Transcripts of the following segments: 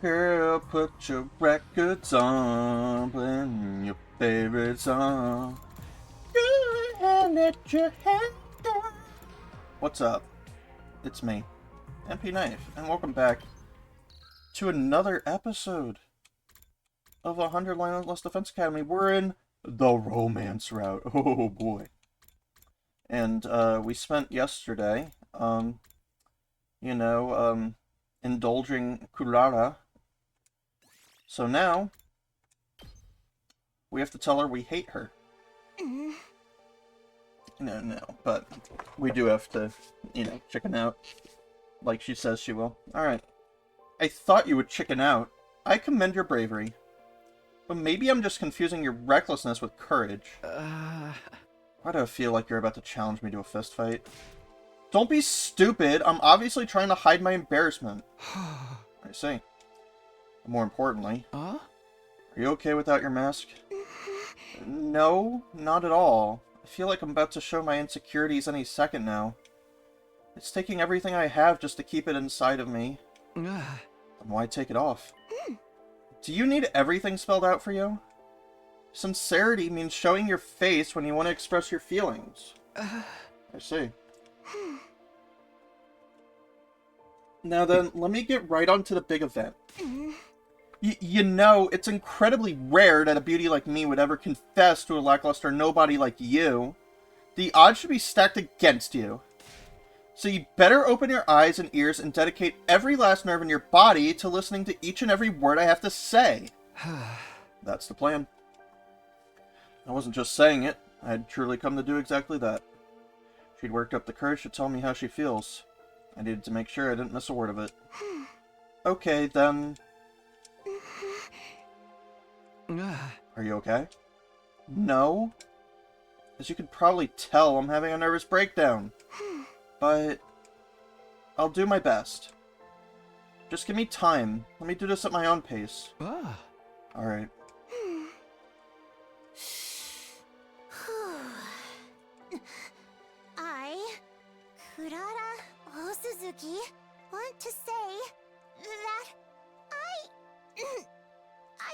Girl, put your records on, playing your favorite song. Go ahead, let your head down. What's up? It's me, mpknife, and welcome back to another episode of 100 Lionless Defense Academy. We're in the romance route. Oh boy. And we spent yesterday, indulging Kurara. So now, we have to tell her we hate her. No, but we do have to, chicken out. Like she says she will. Alright. I thought you would chicken out. I commend your bravery. But maybe I'm just confusing your recklessness with courage. Why do I feel like you're about to challenge me to a fist fight? Don't be stupid! I'm obviously trying to hide my embarrassment. I see. But more importantly... Are you okay without your mask? No, not at all. I feel like I'm about to show my insecurities any second now. It's taking everything I have just to keep it inside of me. Then why take it off? Do you need everything spelled out for you? Sincerity means showing your face when you want to express your feelings. I see. Now then, let me get right on to the big event. You know, it's incredibly rare that a beauty like me would ever confess to a lackluster nobody like you. The odds should be stacked against you. So you better open your eyes and ears and dedicate every last nerve in your body to listening to each and every word I have to say. That's the plan. I wasn't just saying it. I had truly come to do exactly that. She'd worked up the courage to tell me how she feels. I needed to make sure I didn't miss a word of it. Okay, then... Are you okay? No? As you can probably tell, I'm having a nervous breakdown. But... I'll do my best. Just give me time. Let me do this at my own pace. Alright. I, Kurara Suzuki, want to say that I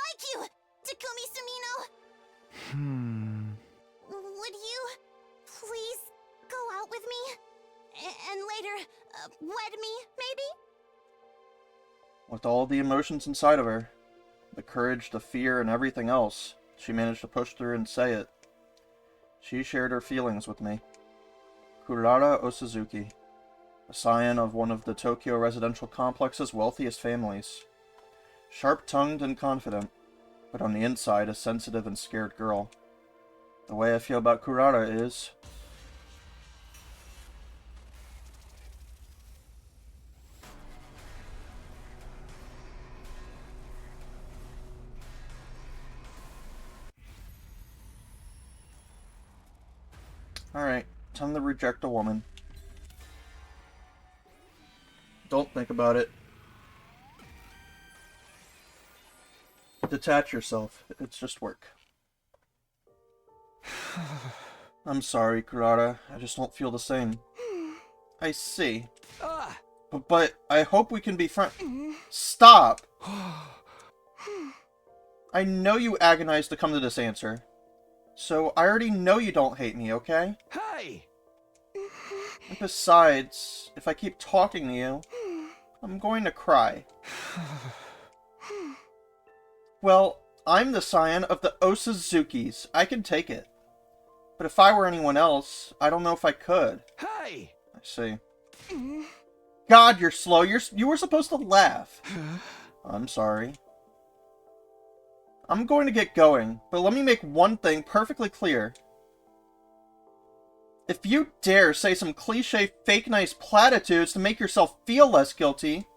like you, Takumi Sumino. Would you please go out with me? And later, wed me, maybe? With all the emotions inside of her, the courage, the fear, and everything else, she managed to push through and say it. She shared her feelings with me. Kurara Osuzuki, a scion of one of the Tokyo residential complex's wealthiest families. Sharp-tongued and confident, but on the inside a sensitive and scared girl. The way I feel about Kurara is... Alright, time to reject a woman. Don't think about it. Detach yourself. It's just work. I'm sorry, Kurara. I just don't feel the same. I see. But I hope we can be friends. Stop! I know you agonized to come to this answer. So I already know you don't hate me, okay? Hey! And besides, if I keep talking to you, I'm going to cry. Well, I'm the scion of the Osuzukis. I can take it. But if I were anyone else, I don't know if I could. Hey! I see. God, you're slow. You were supposed to laugh. I'm sorry. I'm going to get going, but let me make one thing perfectly clear. If you dare say some cliche fake nice platitudes to make yourself feel less guilty,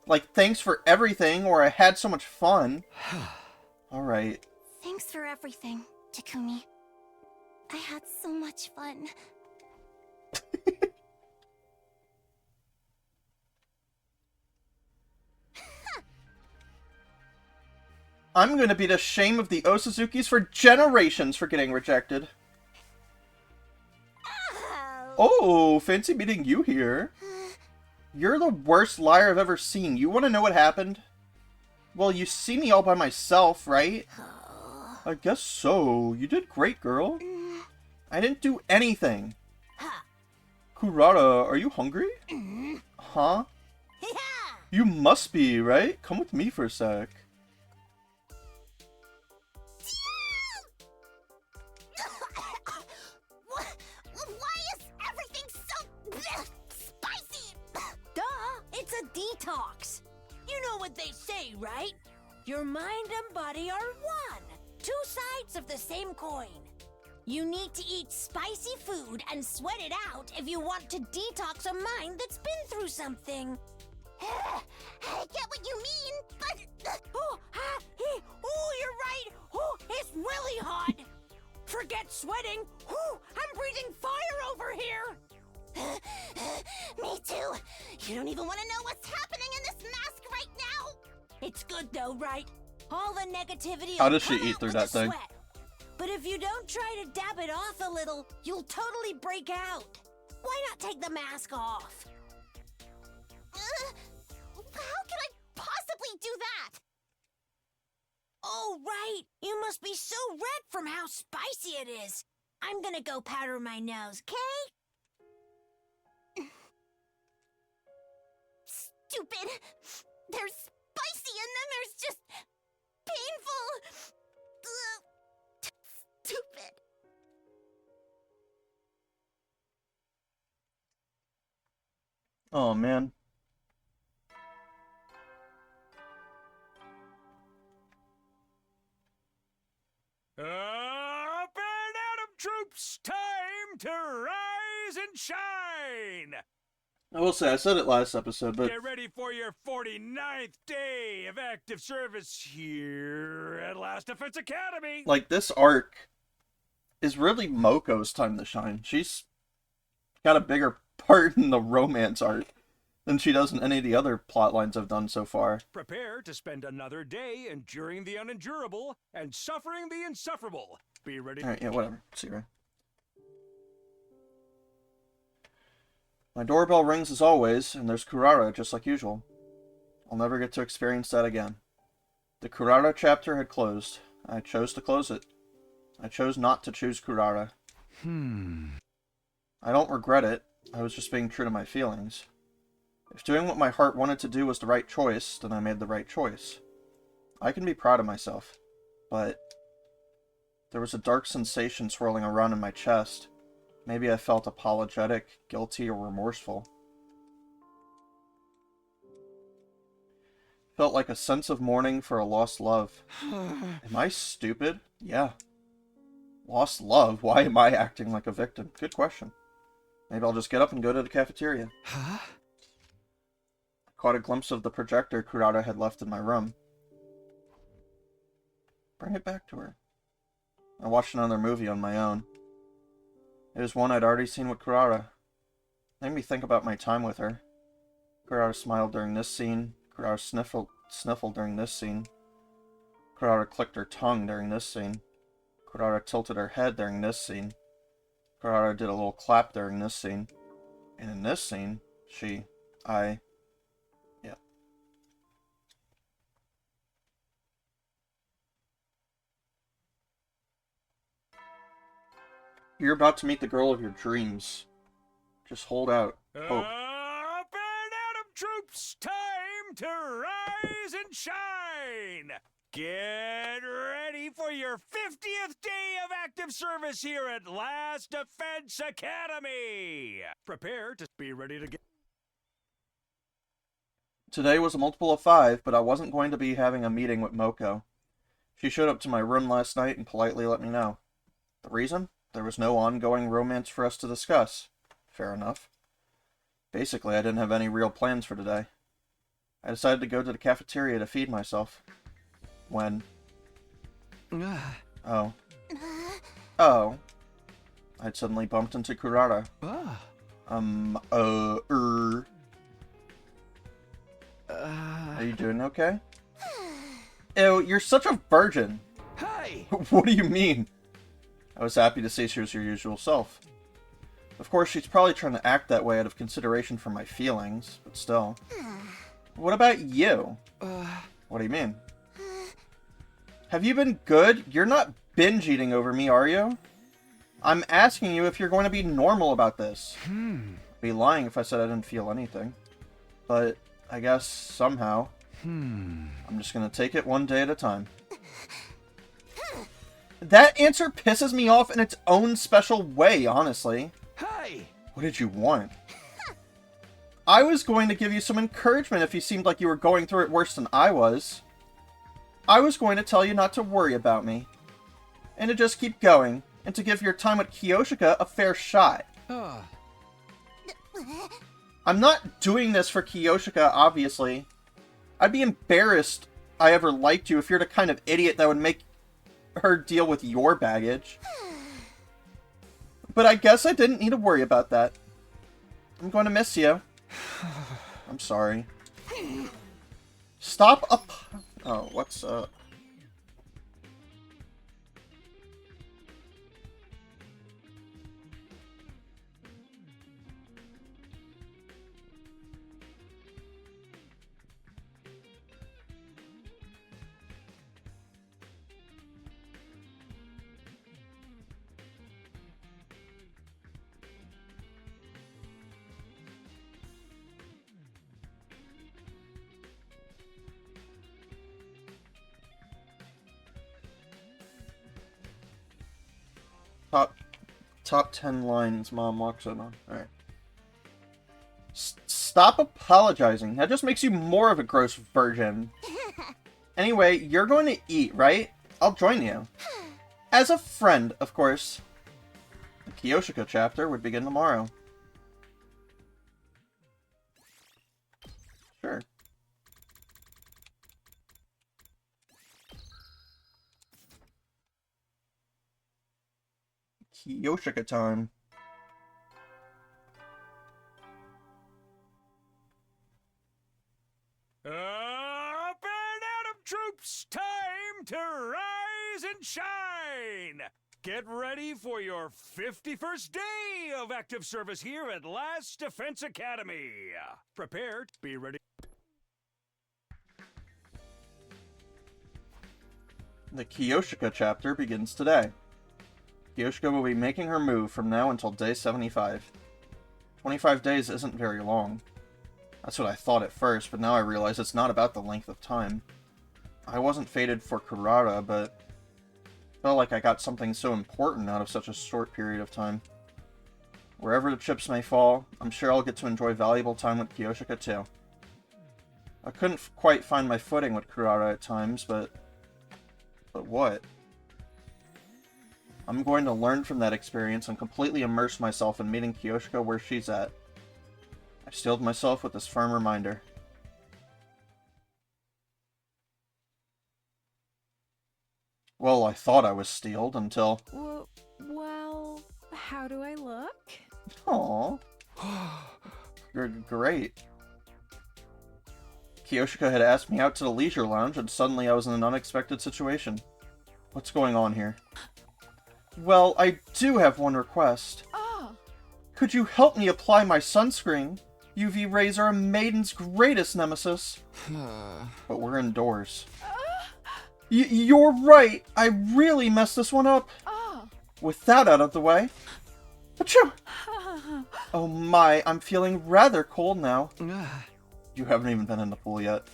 like thanks for everything or I had so much fun. Alright. Thanks for everything, Takumi. I had so much fun. I'm gonna be the shame of the Osuzukis for generations for getting rejected. Oh, fancy meeting you here. You're the worst liar I've ever seen. You want to know what happened? Well, you see me all by myself, right? I guess so. You did great, girl. I didn't do anything. Kurata, are you hungry? Huh? You must be, right? Come with me for a sec. Why is everything so spicy? Duh, it's a detox. You know what they say, right? Your mind and body are one. Two sides of the same coin. You need to eat spicy food and sweat it out if you want to detox a mind that's been through something. I get what you mean, but... You're right. It's really hot. Forget sweating. I'm breathing fire over here. Me too. You don't even want to know what's happening in this mask right now. It's good though, right? All the negativity. How does she will eat come through out that with the thing? sweat. But if you don't try to dab it off a little, you'll totally break out. Why not take the mask off? How can I possibly do that? Oh, right. You must be so red from how spicy it is. I'm gonna go powder my nose, okay? Stupid. There's spicy and then there's just painful. Stupid. Oh, man. Up and Atom troops, time to rise and shine! I will say, I said it last episode, but Get ready for your 49th day of active service here at Last Defense Academy! like, this arc is really Moko's time to shine. She's got a bigger part in the romance arc than she does in any of the other plot lines I've done so far. Prepare to spend another day enduring the unendurable and suffering the insufferable. Be ready. Alright, yeah, whatever. See you, right? My doorbell rings as always, and there's Kurara just like usual. I'll never get to experience that again. The Kurara chapter had closed. I chose to close it. I chose not to choose Kurara. I don't regret it. I was just being true to my feelings. If doing what my heart wanted to do was the right choice, then I made the right choice. I can be proud of myself, but there was a dark sensation swirling around in my chest. Maybe I felt apologetic, guilty, or remorseful. Felt like a sense of mourning for a lost love. Am I stupid? Yeah. Lost love? Why am I acting like a victim? Good question. Maybe I'll just get up and go to the cafeteria. Huh? Caught a glimpse of the projector Kurata had left in my room. Bring it back to her. I watched another movie on my own. It was one I'd already seen with Kurata. Made me think about my time with her. Kurata smiled during this scene. Kurata sniffled during this scene. Kurata clicked her tongue during this scene. Kurata tilted her head during this scene. Kurata did a little clap during this scene. And in this scene, yeah. You're about to meet the girl of your dreams. Just hold out. Hope. Up and Atom troops, time to rise and shine! Get ready for your 50th day of active service here at Last Defense Academy! Prepare to be ready to get... Today was a multiple of 5, but I wasn't going to be having a meeting with Moko. She showed up to my room last night and politely let me know. The reason? There was no ongoing romance for us to discuss. Fair enough. Basically, I didn't have any real plans for today. I decided to go to the cafeteria to feed myself. When... Oh. I'd suddenly bumped into Kurata. Are you doing okay? Ew, you're such a virgin. Hey! What do you mean? I was happy to see she was your usual self. Of course, she's probably trying to act that way out of consideration for my feelings, but still. What about you? What do you mean? Have you been good? You're not binge eating over me, are you? I'm asking you if you're going to be normal about this. I'd be lying if I said I didn't feel anything. But I guess somehow, I'm just going to take it one day at a time. That answer pisses me off in its own special way, honestly. Hey! What did you want? I was going to give you some encouragement if you seemed like you were going through it worse than I was. I was going to tell you not to worry about me. And to just keep going, and to give your time with Kiyoshika a fair shot. I'm not doing this for Kiyoshika, obviously. I'd be embarrassed I ever liked you if you're the kind of idiot that would make her deal with your baggage. But I guess I didn't need to worry about that. I'm going to miss you. I'm sorry. Stop up. Oh, what's up? Top 10 lines Mom walks in on. Alright. Stop apologizing. That just makes you more of a gross virgin. Anyway, you're going to eat, right? I'll join you. As a friend, of course. The Kiyoshika chapter would begin tomorrow. Sure. Kiyoshika time. Up and Adam troops, time to rise and shine! Get ready for your 51st day of active service here at Last Defense Academy. Prepared, be ready. The Kiyoshika chapter begins today. Kiyoshika will be making her move from now until day 75. 25 days isn't very long. That's what I thought at first, but now I realize it's not about the length of time. I wasn't fated for Kurara, but felt like I got something so important out of such a short period of time. Wherever the chips may fall, I'm sure I'll get to enjoy valuable time with Kiyoshika too. I couldn't quite find my footing with Kurara at times, but what? I'm going to learn from that experience and completely immerse myself in meeting Kiyoshika where she's at. I steeled myself with this firm reminder. Well, I thought I was steeled until... Well, how do I look? Aww. You're great. Kiyoshika had asked me out to the leisure lounge, and suddenly I was in an unexpected situation. What's going on here? Well, I do have one request. Oh. Could you help me apply my sunscreen? UV rays are a maiden's greatest nemesis. But we're indoors. You're right! I really messed this one up! Oh. With that out of the way... Achoo! Oh my, I'm feeling rather cold now. You haven't even been in the pool yet.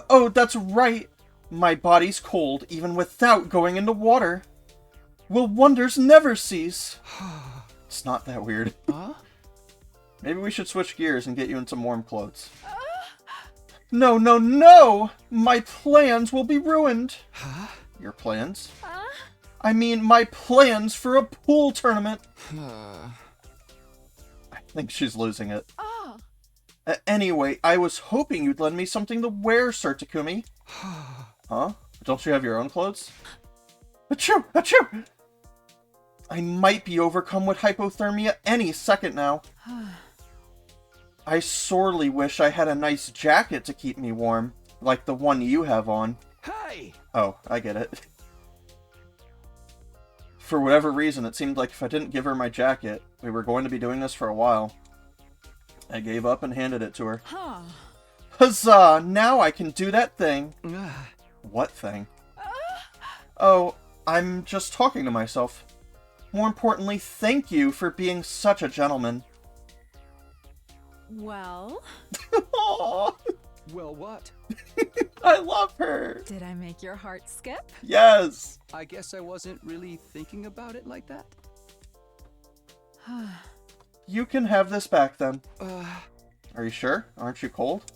Oh, that's right! My body's cold even without going into water. Will wonders never cease? It's not that weird. Maybe we should switch gears and get you in some warm clothes. No, no, no! My plans will be ruined. Your plans? I mean, my plans for a pool tournament. I think she's losing it. Anyway, I was hoping you'd lend me something to wear, Sir Takumi. Huh? Don't you have your own clothes? Achoo! Achoo! I might be overcome with hypothermia any second now. I sorely wish I had a nice jacket to keep me warm, like the one you have on. Hey! Oh, I get it. For whatever reason, it seemed like if I didn't give her my jacket, We were going to be doing this for a while. I gave up and handed it to her. Huh. Huzzah! Now I can do that thing. What thing? Oh, I'm just talking to myself. More importantly, thank you for being such a gentleman. Well, Aw, Well, what? I love her. did I make your heart skip? Yes. I guess I wasn't really thinking about it like that. You can have this back then. Uh, Are you sure? Aren't you cold?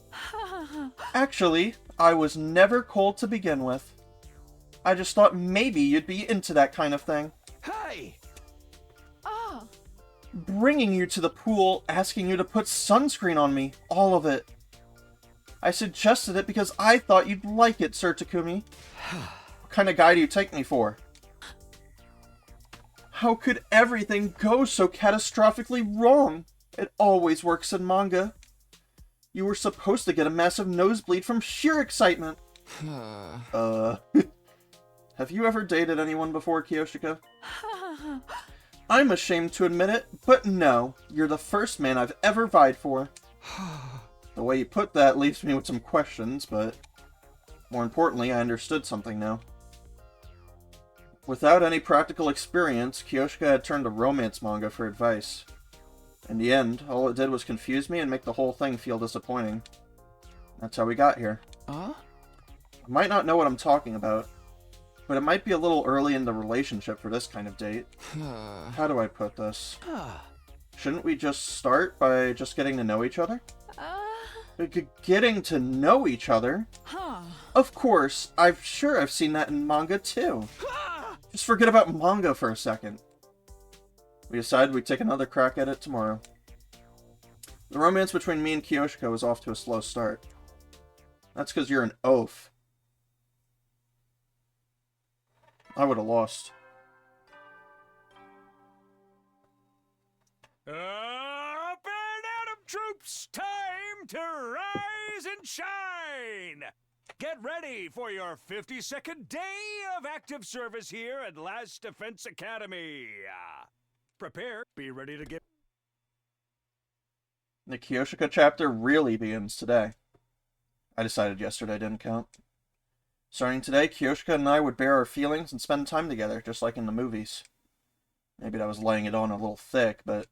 Actually, I was never cold to begin with. I just thought maybe you'd be into that kind of thing. hey! Oh, Bringing you to the pool, asking you to put sunscreen on me, all of it. I suggested it because I thought you'd like it, Sir Takumi. What kind of guy do you take me for? How could everything go so catastrophically wrong? It always works in manga. You were supposed to get a massive nosebleed from sheer excitement. Have you ever dated anyone before, Kiyoshika? I'm ashamed to admit it, but no, you're the first man I've ever vied for. The way you put that leaves me with some questions, but more importantly, I understood something now. Without any practical experience, Kiyoshika had turned to romance manga for advice. In the end, all it did was confuse me and make the whole thing feel disappointing. That's how we got here. Huh? I might not know what I'm talking about, but it might be a little early in the relationship for this kind of date. How do I put this? Shouldn't we just start by just getting to know each other? Getting to know each other? huh. Of course, I've seen that in manga too. Just forget about manga for a second. We decided we'd take another crack at it tomorrow. The romance between me and Kiyoshika was off to a slow start. That's because you're an oaf. I would have lost. Up and Atom troops, time to rise and shine! Get ready for your 52nd day of active service here at Last Defense Academy. Prepare, be ready to get... The Kiyoshika chapter really begins today. I decided yesterday didn't count. Starting today, Kiyoshika and I would bare our feelings and spend time together, just like in the movies. Maybe I was laying it on a little thick, but...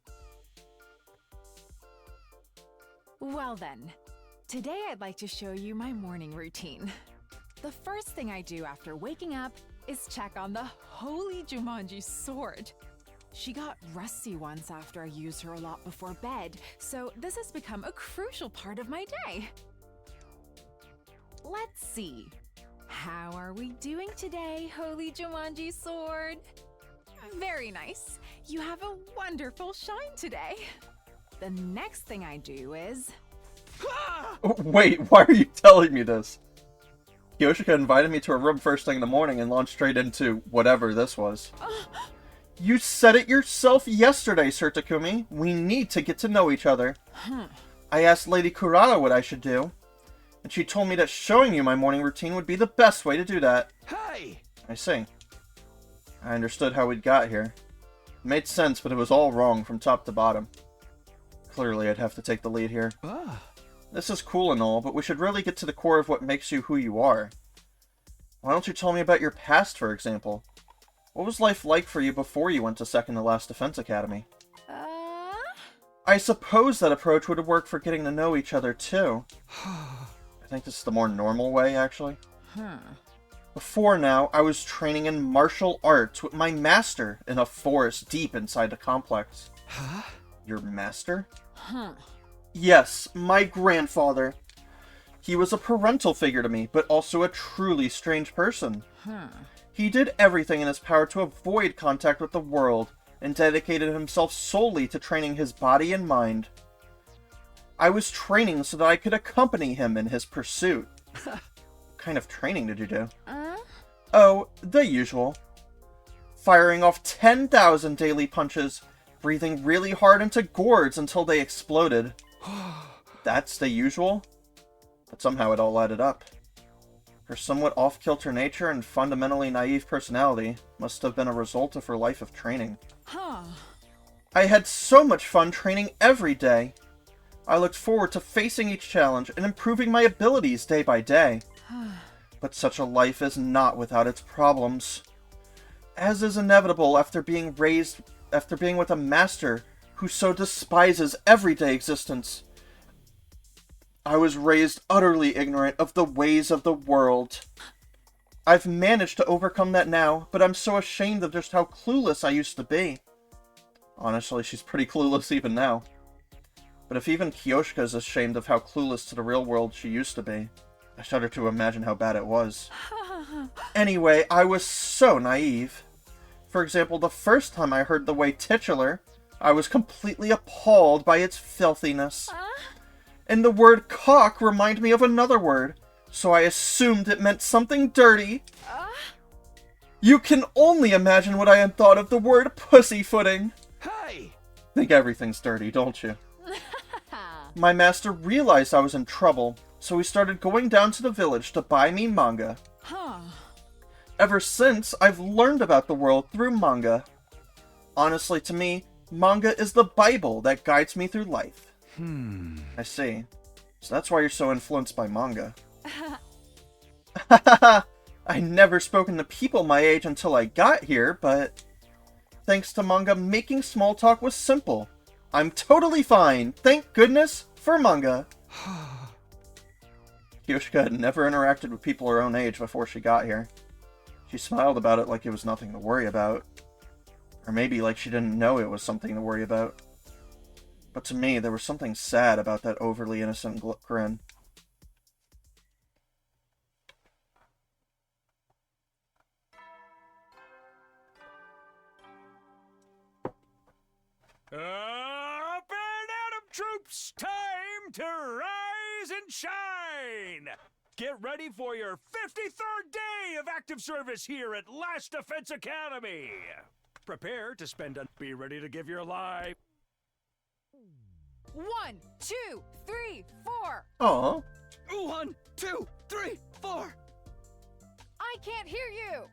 Well then, today I'd like to show you my morning routine. The first thing I do after waking up is check on the holy Jumonji sword. She got rusty once after I used her a lot before bed, so this has become a crucial part of my day. Let's see. How are we doing today, holy Jumonji sword? Very nice. You have a wonderful shine today. The next thing I do is... Wait, why are you telling me this? Kiyoshika invited me to her room first thing in the morning and launched straight into whatever this was. You said it yourself yesterday, Sir Takumi. We need to get to know each other. I asked Lady Kurata what I should do, and she told me that showing you my morning routine would be the best way to do that. Hey! I see. I understood how we'd got here. It made sense, but it was all wrong from top to bottom. Clearly, I'd have to take the lead here. This is cool and all, but we should really get to the core of what makes you who you are. Why don't you tell me about your past, for example? What was life like for you before you went to second to last Defense Academy? I suppose that approach would work for getting to know each other, too. I think this is the more normal way, actually. Before now, I was training in martial arts with my master in a forest deep inside the complex. Your master? Yes, my grandfather. He was a parental figure to me, but also a truly strange person. He did everything in his power to avoid contact with the world, and dedicated himself solely to training his body and mind. I was training so that I could accompany him in his pursuit. What kind of training did you do? Oh, the usual. Firing off 10,000 daily punches, breathing really hard into gourds until they exploded. That's the usual? But somehow it all added up. Her somewhat off-kilter nature and fundamentally naive personality must have been a result of her life of training. I had so much fun training every day. I looked forward to facing each challenge and improving my abilities day by day. But such a life is not without its problems. As is inevitable after being with a master who so despises everyday existence. I was raised utterly ignorant of the ways of the world. I've managed to overcome that now, but I'm so ashamed of just how clueless I used to be. Honestly, she's pretty clueless even now. But if even Kiyoshika is ashamed of how clueless to the real world she used to be, I shudder to imagine how bad it was. Anyway, I was so naive. For example, the first time I heard the word titular, I was completely appalled by its filthiness. And the word cock reminded me of another word, so I assumed it meant something dirty. You can only imagine what I had thought of the word pussyfooting. Hey! Think everything's dirty, don't you? My master realized I was in trouble, so he started going down to the village to buy me manga. Ever since, I've learned about the world through manga. Honestly, to me, manga is the Bible that guides me through life. I see. So that's why you're so influenced by manga. I never spoken to people my age until I got here, but thanks to manga, making small talk was simple. I'm totally fine. Thank goodness for manga. Kiyoshika had never interacted with people her own age before she got here. She smiled about it like it was nothing to worry about. Or maybe like she didn't know it was something to worry about. But to me, there was something sad about that overly innocent grin. Up and at 'em, troops! Time to rise and shine! Get ready for your 53rd day of active service here at Last Defense Academy! Prepare to be ready to give your life. 1, 2, 3, 4. Aw. 1, 2, 3, 4. I can't hear you.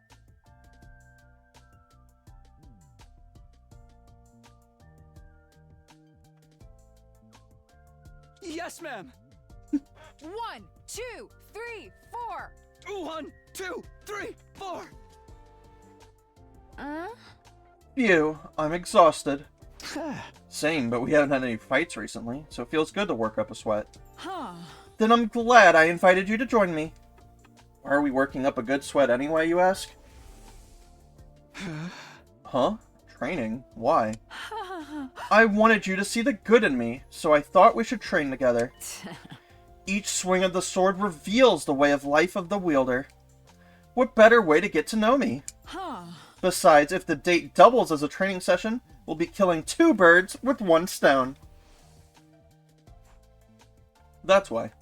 Yes, ma'am. 1, 2, 3, 4. 1, 2, 3, 4. Phew, I'm exhausted. Same, but we haven't had any fights recently, so it feels good to work up a sweat. Then I'm glad I invited you to join me. Why are we working up a good sweat anyway, you ask? Huh? Training? Why? I wanted you to see the good in me, so I thought we should train together. Each swing of the sword reveals the way of life of the wielder. What better way to get to know me? Besides, if the date doubles as a training session, we'll be killing 2 birds with 1 stone. That's why.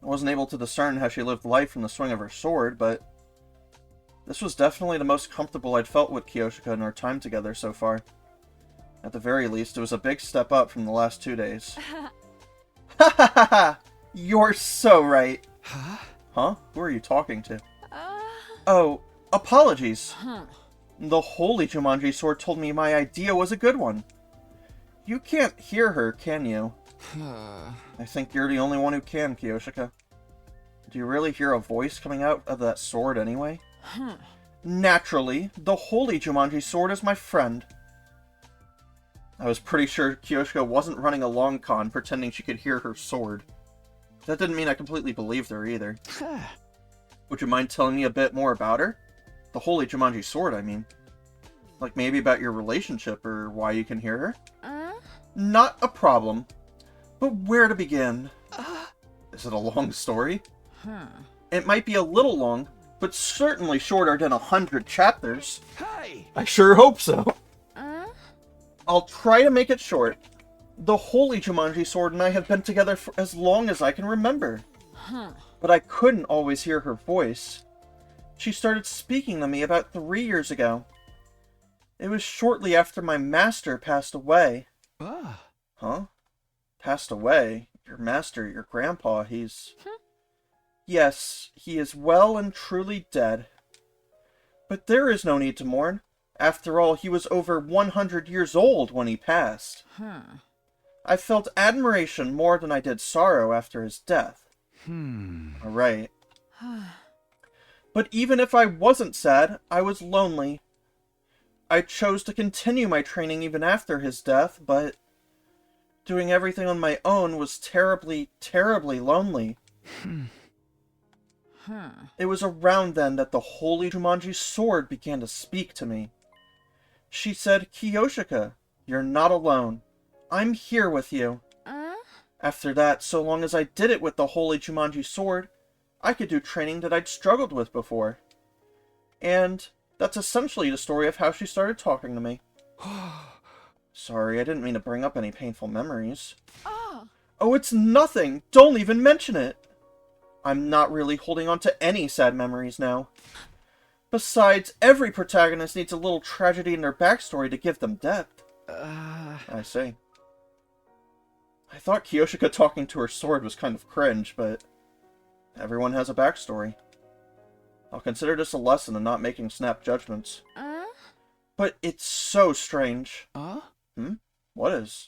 I wasn't able to discern how she lived life from the swing of her sword, but this was definitely the most comfortable I'd felt with Kiyoshika in our time together so far. At the very least, it was a big step up from the last 2 days. Ha ha ha ha! You're so right. Huh? Who are you talking to? Oh, apologies. The Holy Jumonji Sword told me my idea was a good one. You can't hear her, can you? I think you're the only one who can, Kiyoshika. Do you really hear a voice coming out of that sword anyway? Naturally, the Holy Jumonji Sword is my friend. I was pretty sure Kiyoshika wasn't running a long con pretending she could hear her sword. That didn't mean I completely believed her either. Would you mind telling me a bit more about her? The Holy Jumonji Sword, I mean. Like maybe about your relationship or why you can hear her? Not a problem. But where to begin? Is it a long story? It might be a little long, but certainly shorter than 100 chapters. Hey! I sure hope so. I'll try to make it short. The Holy Jumonji Sword and I have been together for as long as I can remember. But I couldn't always hear her voice. She started speaking to me about 3 years ago. It was shortly after my master passed away. Huh? Passed away? Your master, your grandpa, he's... Yes, he is well and truly dead. But there is no need to mourn, After all, he was over 100 years old when he passed. I felt admiration more than I did sorrow after his death. Alright. But even if I wasn't sad, I was lonely. I chose to continue my training even after his death, but doing everything on my own was terribly, terribly lonely. It was around then that the holy Jumonji sword began to speak to me. She said, Kiyoshika, you're not alone. I'm here with you. After that, so long as I did it with the holy Jumonji sword, I could do training that I'd struggled with before. And that's essentially the story of how she started talking to me. Sorry, I didn't mean to bring up any painful memories. Oh, it's nothing! Don't even mention it! I'm not really holding on to any sad memories now. Besides, every protagonist needs a little tragedy in their backstory to give them depth. I see. I thought Kiyoshika talking to her sword was kind of cringe, but everyone has a backstory. I'll consider this a lesson in not making snap judgments. But it's so strange. What is?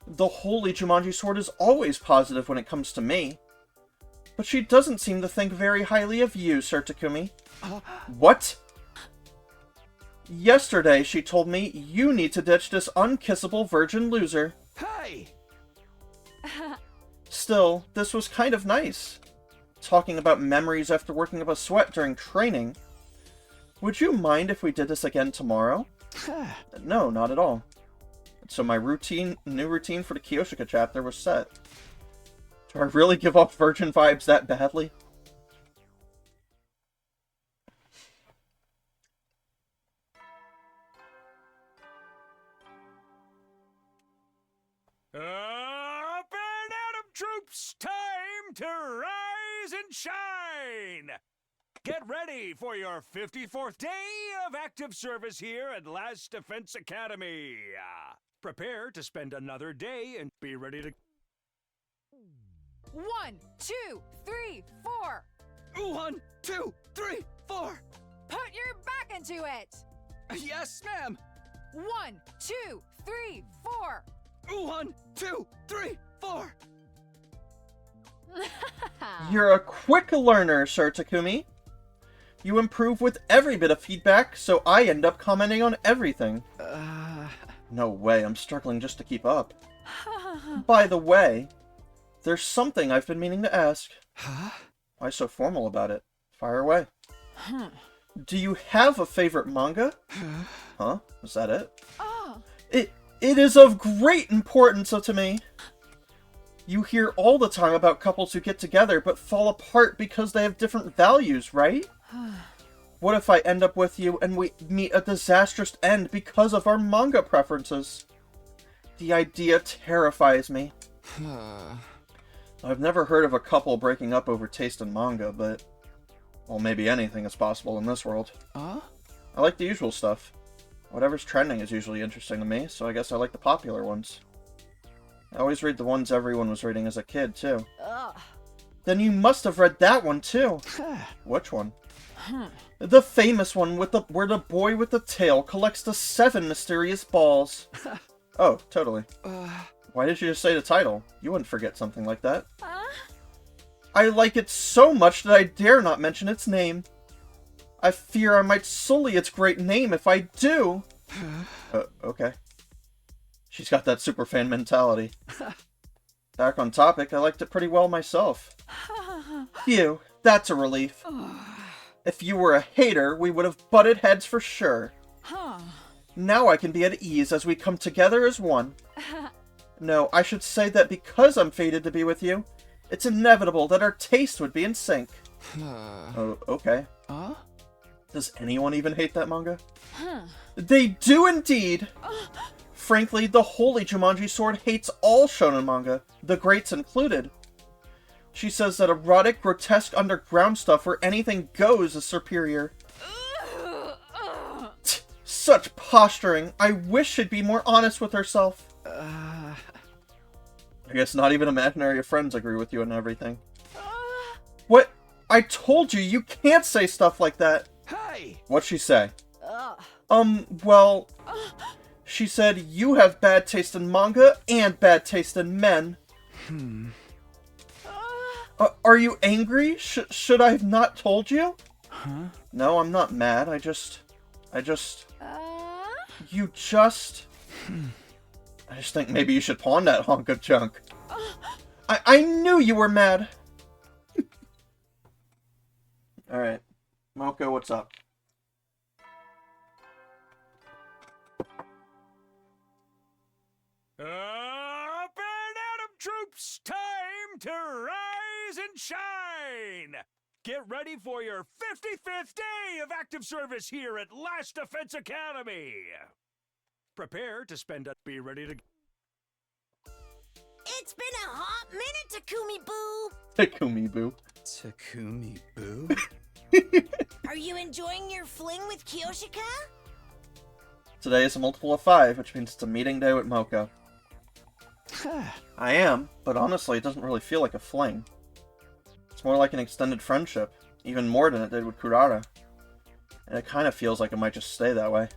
The holy Jumonji sword is always positive when it comes to me. But she doesn't seem to think very highly of you, Sir Takumi. What? Yesterday, she told me you need to ditch this unkissable virgin loser. Hey! Still, this was kind of nice. Talking about memories after working up a sweat during training. Would you mind if we did this again tomorrow? No, not at all. So my new routine for the Kiyoshika chapter was set. Do I really give off virgin vibes that badly? Up and Atom troops, time to rise and shine! Get ready for your 54th day of active service here at Last Defense Academy. Prepare to spend another day and be ready to... 1, 2, 3, 4. 1, 2, 3, 4. Put your back into it. Yes, ma'am. 1, 2, 3, 4. 1, 2, 3, 4. You're a quick learner, Sir Takumi. You improve with every bit of feedback, so I end up commenting on everything. No way, I'm struggling just to keep up. By the way, there's something I've been meaning to ask. Why so formal about it? Fire away. Do you have a favorite manga? Huh? Is that it? It is of great importance to me. You hear all the time about couples who get together but fall apart because they have different values, right? What if I end up with you and we meet a disastrous end because of our manga preferences? The idea terrifies me. I've never heard of a couple breaking up over taste in manga, but... well, maybe anything is possible in this world. I like the usual stuff. Whatever's trending is usually interesting to me, so I guess I like the popular ones. I always read the ones everyone was reading as a kid, too. Then you must have read that one, too. Which one? The famous one with where the boy with the tail collects the 7 mysterious balls. Oh, totally. Why did you just say the title? You wouldn't forget something like that. I like it so much that I dare not mention its name. I fear I might sully its great name if I do. Okay. She's got that superfan mentality. Back on topic, I liked it pretty well myself. Phew, that's a relief. If you were a hater, we would have butted heads for sure. Now I can be at ease as we come together as one. No, I should say that because I'm fated to be with you, it's inevitable that our taste would be in sync. Oh, okay. Does anyone even hate that manga? They do indeed! Frankly, the holy Jumonji sword hates all shonen manga, the greats included. She says that erotic, grotesque underground stuff where anything goes is superior. Such posturing! I wish she'd be more honest with herself. I guess not even imaginary friends agree with you on everything. What? I told you, you can't say stuff like that! Hey! What'd she say? Well, she said you have bad taste in manga and bad taste in men. Are you angry? Should I have not told you? Huh? No, I'm not mad. You just... I just think maybe you should pawn that hunk of junk. I knew you were mad. Alright. Moko, what's up? Up and Atom troops, time to rise and shine! Get ready for your 55th day of active service here at Last Defense Academy! Prepare to spend a... Be ready to... It's been a hot minute, Takumi Boo! Takumi Boo. Takumi Boo? Are you enjoying your fling with Kiyoshika? Today is a multiple of 5, which means it's a meeting day with Moko. I am, but honestly, it doesn't really feel like a fling. It's more like an extended friendship, even more than it did with Kurara. And it kind of feels like it might just stay that way.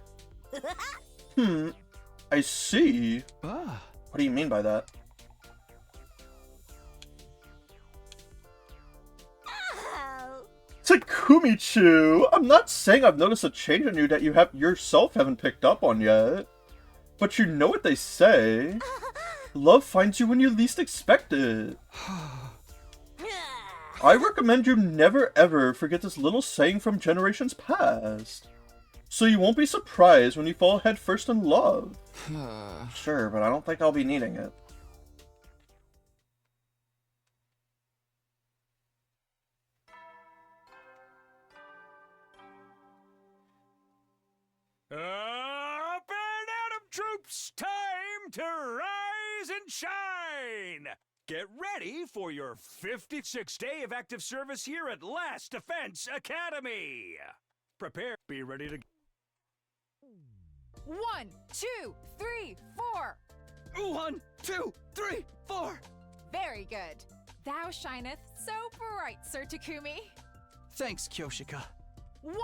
I see. Ah. What do you mean by that? Oh. Takumi-chu! I'm not saying I've noticed a change in you that you yourself haven't picked up on yet. But you know what they say. Love finds you when you least expect it. I recommend you never ever forget this little saying from generations past. So you won't be surprised when you fall headfirst in love. Sure, but I don't think I'll be needing it. Up and Atom troops, time to rise and shine! Get ready for your 56th day of active service here at Last Defense Academy! Prepare, be ready to... 1, 2, 3, 4. 1, 2, 3, 4. Very good. Thou shineth so bright, Sir Takumi. Thanks, Kyoshika. 1,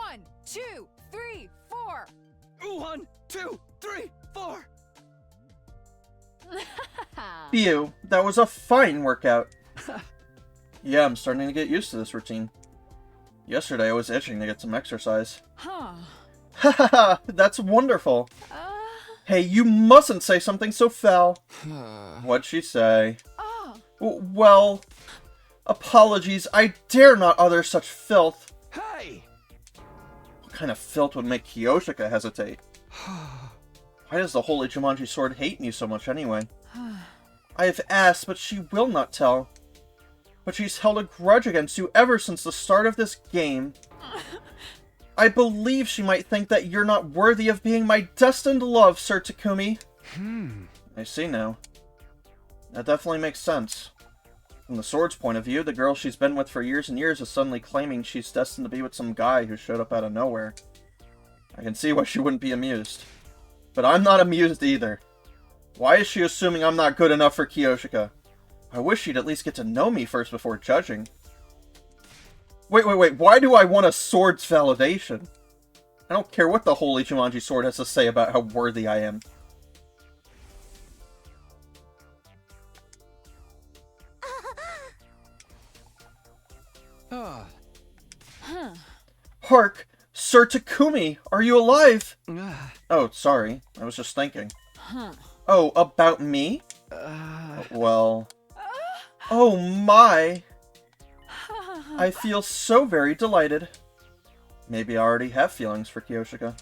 2, 3, 4. 1, 2, 3, 4. Phew, that was a fine workout. Yeah, I'm starting to get used to this routine. Yesterday I was itching to get some exercise. Huh. Hahaha, that's wonderful. Hey, you mustn't say something so foul. What'd she say? Oh. Well, apologies, I dare not utter such filth. Hey! What kind of filth would make Kiyoshika hesitate? Why does the Holy Jumonji Sword hate me so much anyway? I have asked, but she will not tell. But she's held a grudge against you ever since the start of this game. I believe she might think that you're not worthy of being my destined love, Sir Takumi. I see now. That definitely makes sense. From the sword's point of view, the girl she's been with for years and years is suddenly claiming she's destined to be with some guy who showed up out of nowhere. I can see why she wouldn't be amused. But I'm not amused either. Why is she assuming I'm not good enough for Kiyoshika? I wish she'd at least get to know me first before judging. Wait, why do I want a sword's validation? I don't care what the Holy Jumonji Sword has to say about how worthy I am. Hark! Sir Takumi, are you alive? Oh, sorry. I was just thinking. Oh, about me? Well... Oh my! I feel so very delighted. Maybe I already have feelings for Kiyoshika.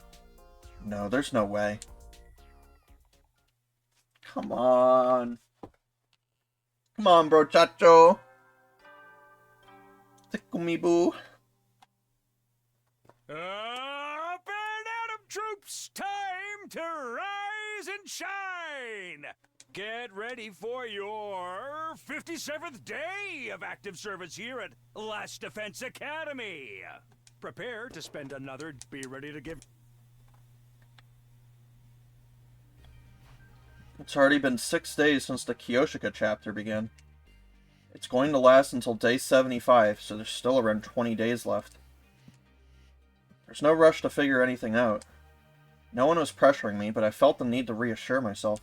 No, there's no way. Come on. Come on, bro, chacho. Takumi boo. Up and Atom troops, time to rise and shine! Get ready for your 57th day of active service here at Last Defense Academy. Prepare to spend another... Be ready to give... It's already been 6 days since the Kiyoshika chapter began. It's going to last until day 75, so there's still around 20 days left. There's no rush to figure anything out. No one was pressuring me, but I felt the need to reassure myself.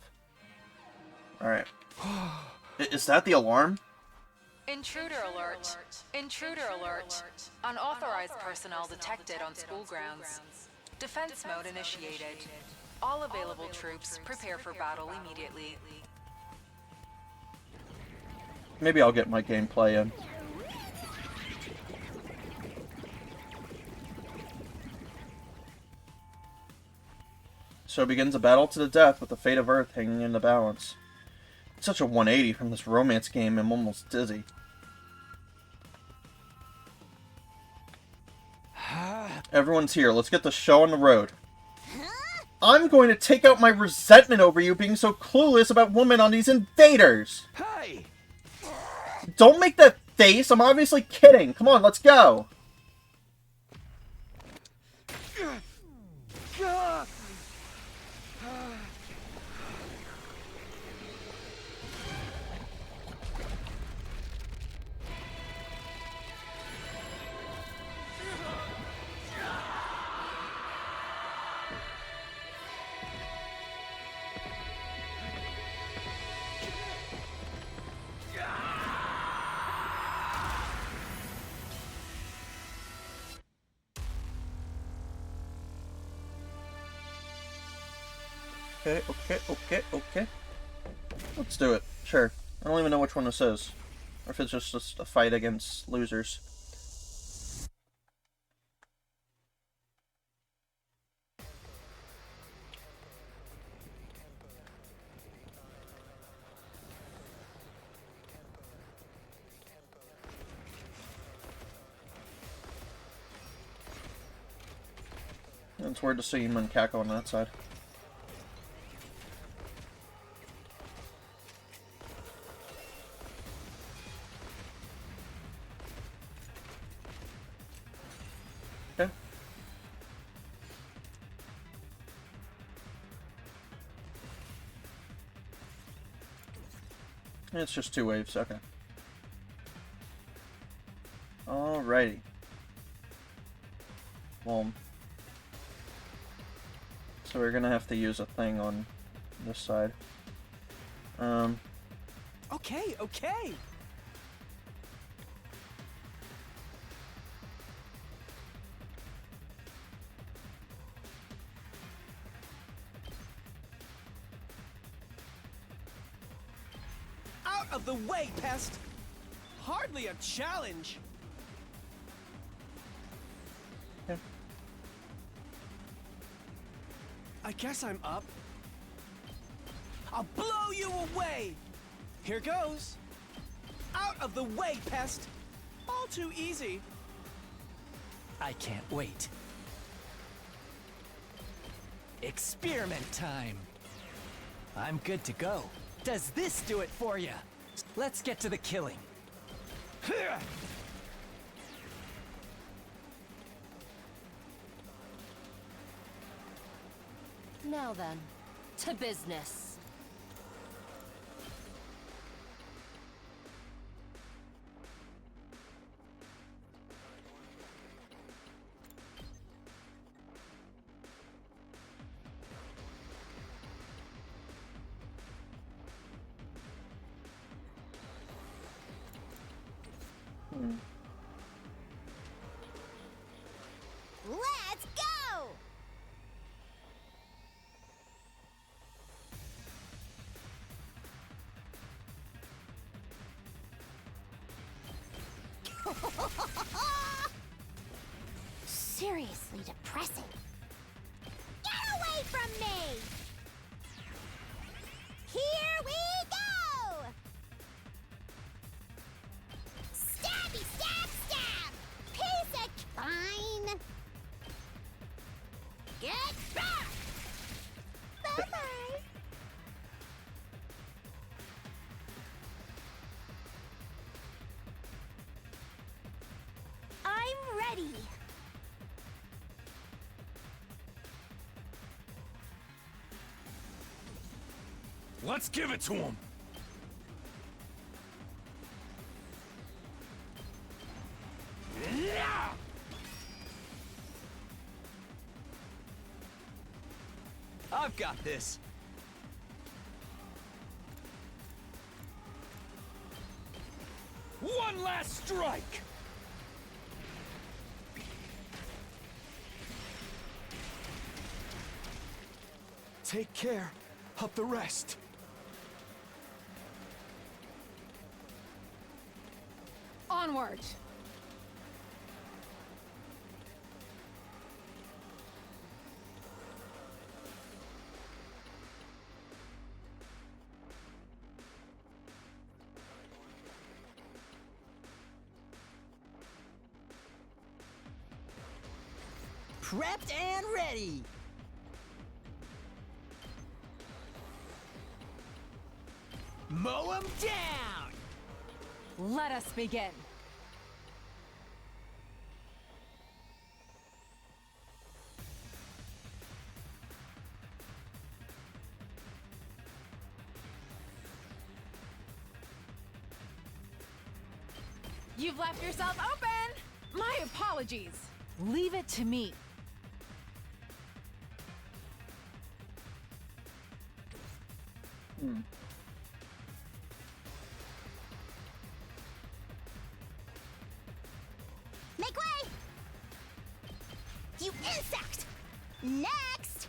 Alright. Is that the alarm? Intruder alert. Intruder alert. Unauthorized personnel detected on school grounds. Defense mode initiated. All available troops prepare for battle immediately. Maybe I'll get my gameplay in. So begins a battle to the death with the fate of Earth hanging in the balance. It's such a 180 from this romance game, I'm almost dizzy. Everyone's here, let's get the show on the road. I'm going to take out my resentment over you being so clueless about women on these invaders! Hey! Don't make that face, I'm obviously kidding. Come on, let's go. Okay. Let's do it. Sure. I don't even know which one this is. Or if it's just a fight against losers. It's weird to see him and Kako on that side. Okay. It's just 2 waves, okay. Alrighty. Well, so we're gonna have to use a thing on this side. Okay. Out of the way, pest! Hardly a challenge. Okay. I guess I'm up. I'll blow you away! Here goes! Out of the way, pest! All too easy. I can't wait. Experiment time. I'm good to go. Does this do it for you? Let's get to the killing. Now then, to business. Let's go! Seriously depressing. Get away from me! Here we go! Stabby, stab, stab! Piece of fine! Get back! Bye-bye! I'm ready! Let's give it to him. I've got this. One last strike! Take care of the rest. Onward! Prepped and ready! Mow 'em down! Let us begin. You've left yourself open! My apologies. Leave it to me. Make way! You insect! Next!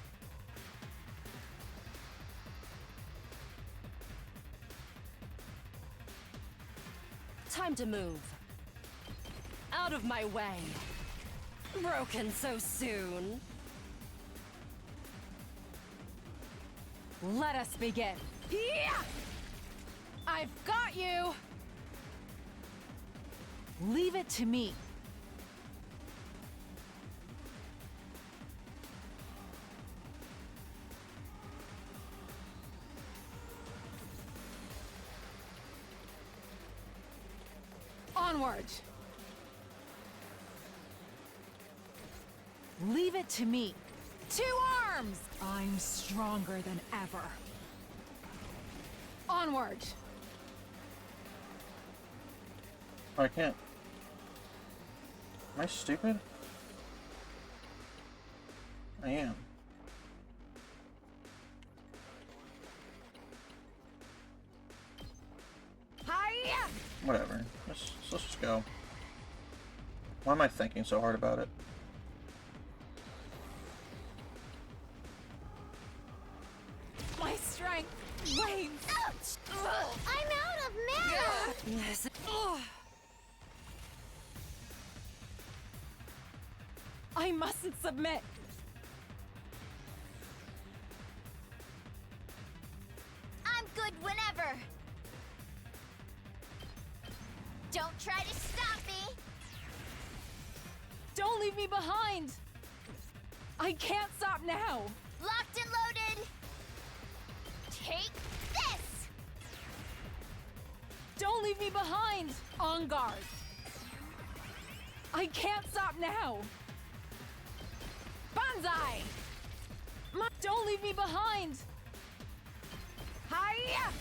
Time to move. Out of my way. Broken so soon. Let us begin. Yeah! I've got you! Leave it to me. Onward! Leave it to me. 2 arms! I'm stronger than ever. Onward! I can't. Am I stupid? I am. Hiya! Whatever. Let's just go. Why am I thinking so hard about it? My strength wanes. Ouch! I'm out of mana! Yes. I mustn't submit. I'm good whenever! Don't try to stop me! Don't leave me behind. I can't stop now. Locked and loaded! Take this! Don't leave me behind. On guard. I can't stop now. Banzai! Don't leave me behind. Hiya!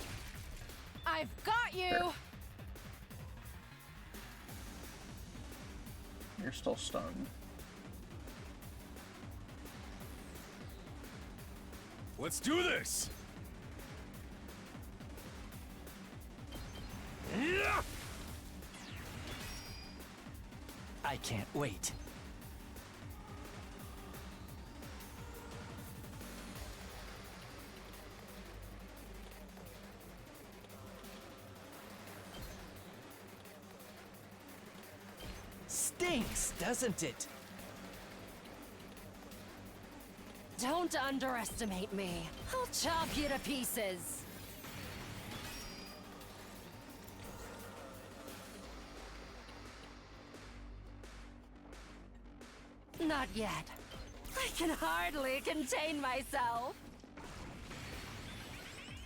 I've got you. You're still stunned. Let's do this! Yeah! I can't wait. Stinks, doesn't it? Don't underestimate me. I'll chop you to pieces. Not yet. I can hardly contain myself.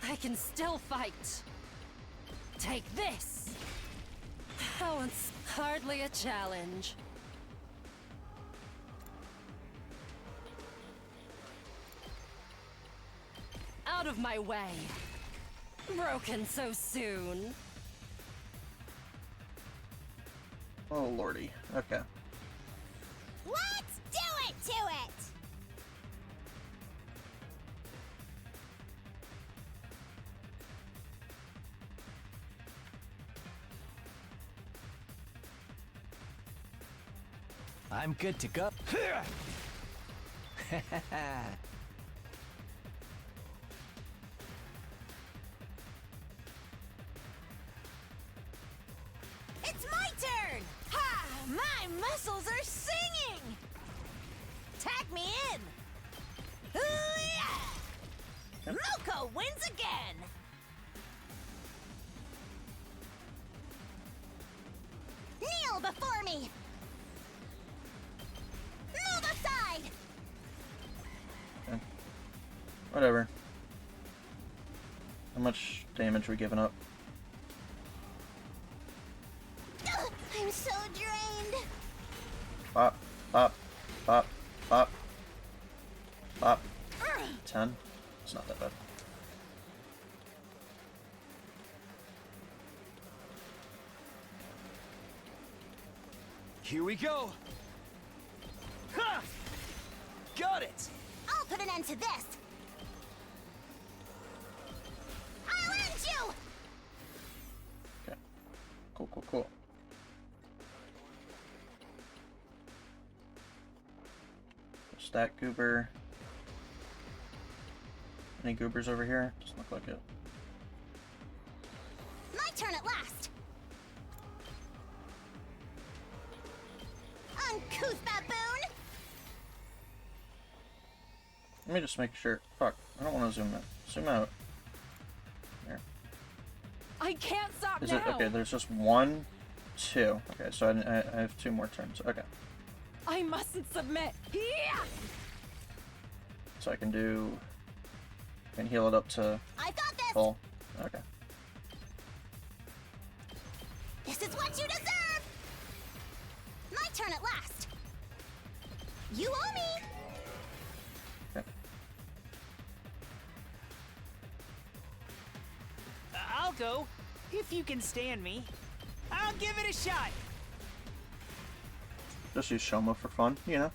I can still fight. Take this. Oh, it's hardly a challenge. Out of my way. Broken so soon. Oh lordy. Okay. Let's do it to it! I'm good to go. It's my turn! Ha! My muscles are singing! Tag me in! Hoo-yah! Moko wins again! Kneel before me! Move aside! Okay. Whatever. How much damage are we giving up? Ugh, I'm so drained. Pop, pop, pop, pop, pop. 10? It's not that bad. Here we go. Ha! Got it. I'll put an end to this. I'll end you! Okay. Cool, cool, cool. Stack goober. Any goobers over here? Doesn't look like it. My turn at last. Uncouth baboon! Let me just make sure. Fuck, I don't want to zoom in. Zoom out. Here. I can't stop Is now. it? Okay, there's just 1, 2. Okay, so I have 2 more turns. Okay. I mustn't submit. Yeah! So I can do... I can heal it up to I've got this! full. Okay. This is what you deserve! My turn at last. You owe me! Okay. I'll go, if you can stand me. I'll give it a shot. Just use Shoma for fun, you know?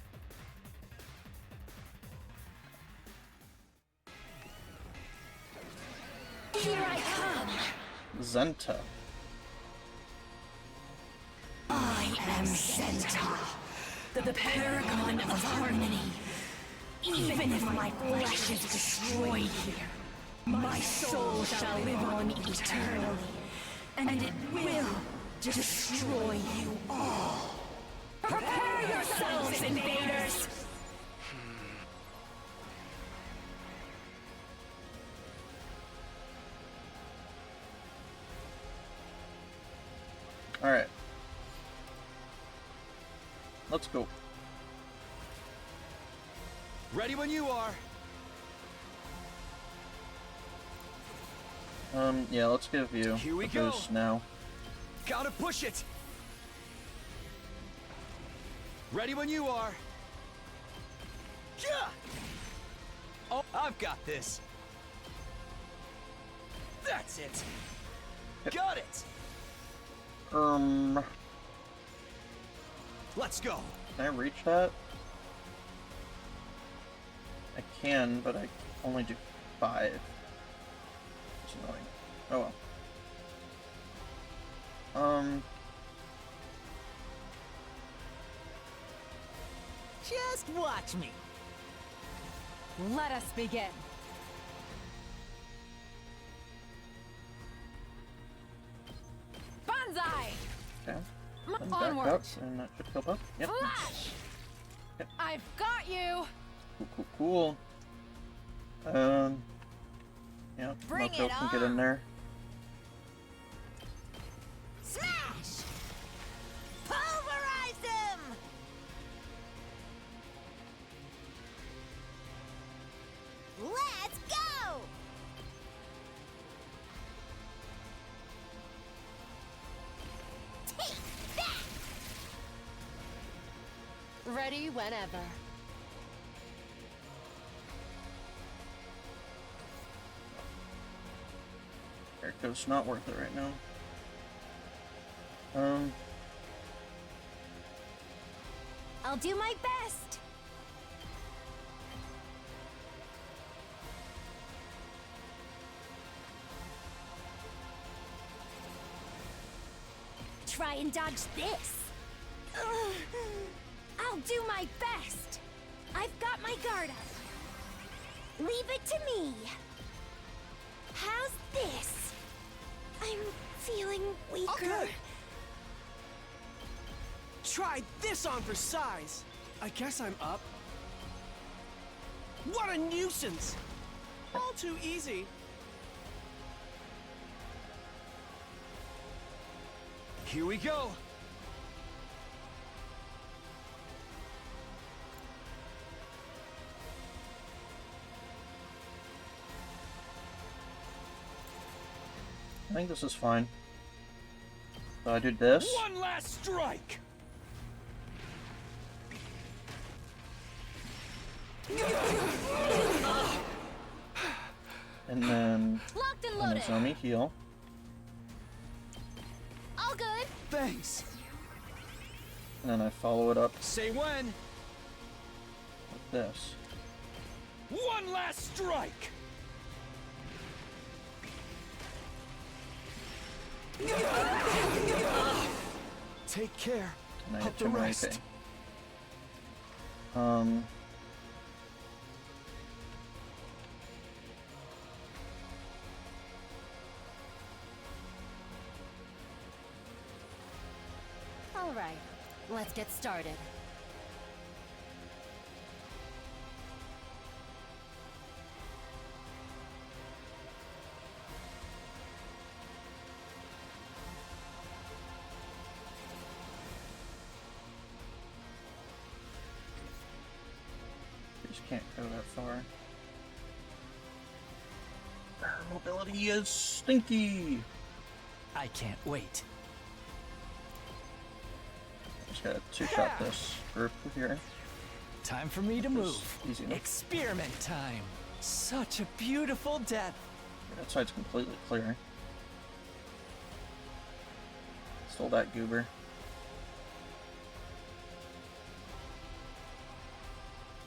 Here I come! Zenta. I am Senta, the paragon of harmony. Even if my flesh is destroyed here, my soul shall live on eternally, and it will destroy you all. Prepare yourselves, invaders! Alright. Let's go. Ready when you are. Yeah, let's give you Here we a go. boost now. Gotta push it. Ready when you are. Yeah. Oh, I've got this. That's it. Got it. Let's go. Can I reach that? I can, but I only do 5. It's annoying. Oh well. Just watch me. Let us begin. Banzai! Okay. Then back Onward! up, and that should kill both. Yep. Flash! Yep. I've got you! Cool, cool, cool. Yeah, Bring Moko it can get in on. there. Smash! Pulverize them! Let's go! Take that! Ready whenever. It's not worth it right now. I'll do my best. Try and dodge this. I'll I'll do my best. I've got my guard up. Leave it to me. How's this? I'm feeling weaker. Okay. Try this on for size. I guess I'm up. What a nuisance! All too easy. Here we go. I think this is fine. So I do this. One last strike. And then Locked and on loaded. Nozomi heal. All good. Thanks. And then I follow it up Say when. with this. One last strike. Take care And I of hit the rest. Jumonji. All right, let's get started. Just can't go that far. Her mobility is stinky. I can't wait. Just gotta two-shot this group here. Time for me to It's move. easy enough. Experiment time. Such a beautiful death. That side's completely clear. Stole that goober.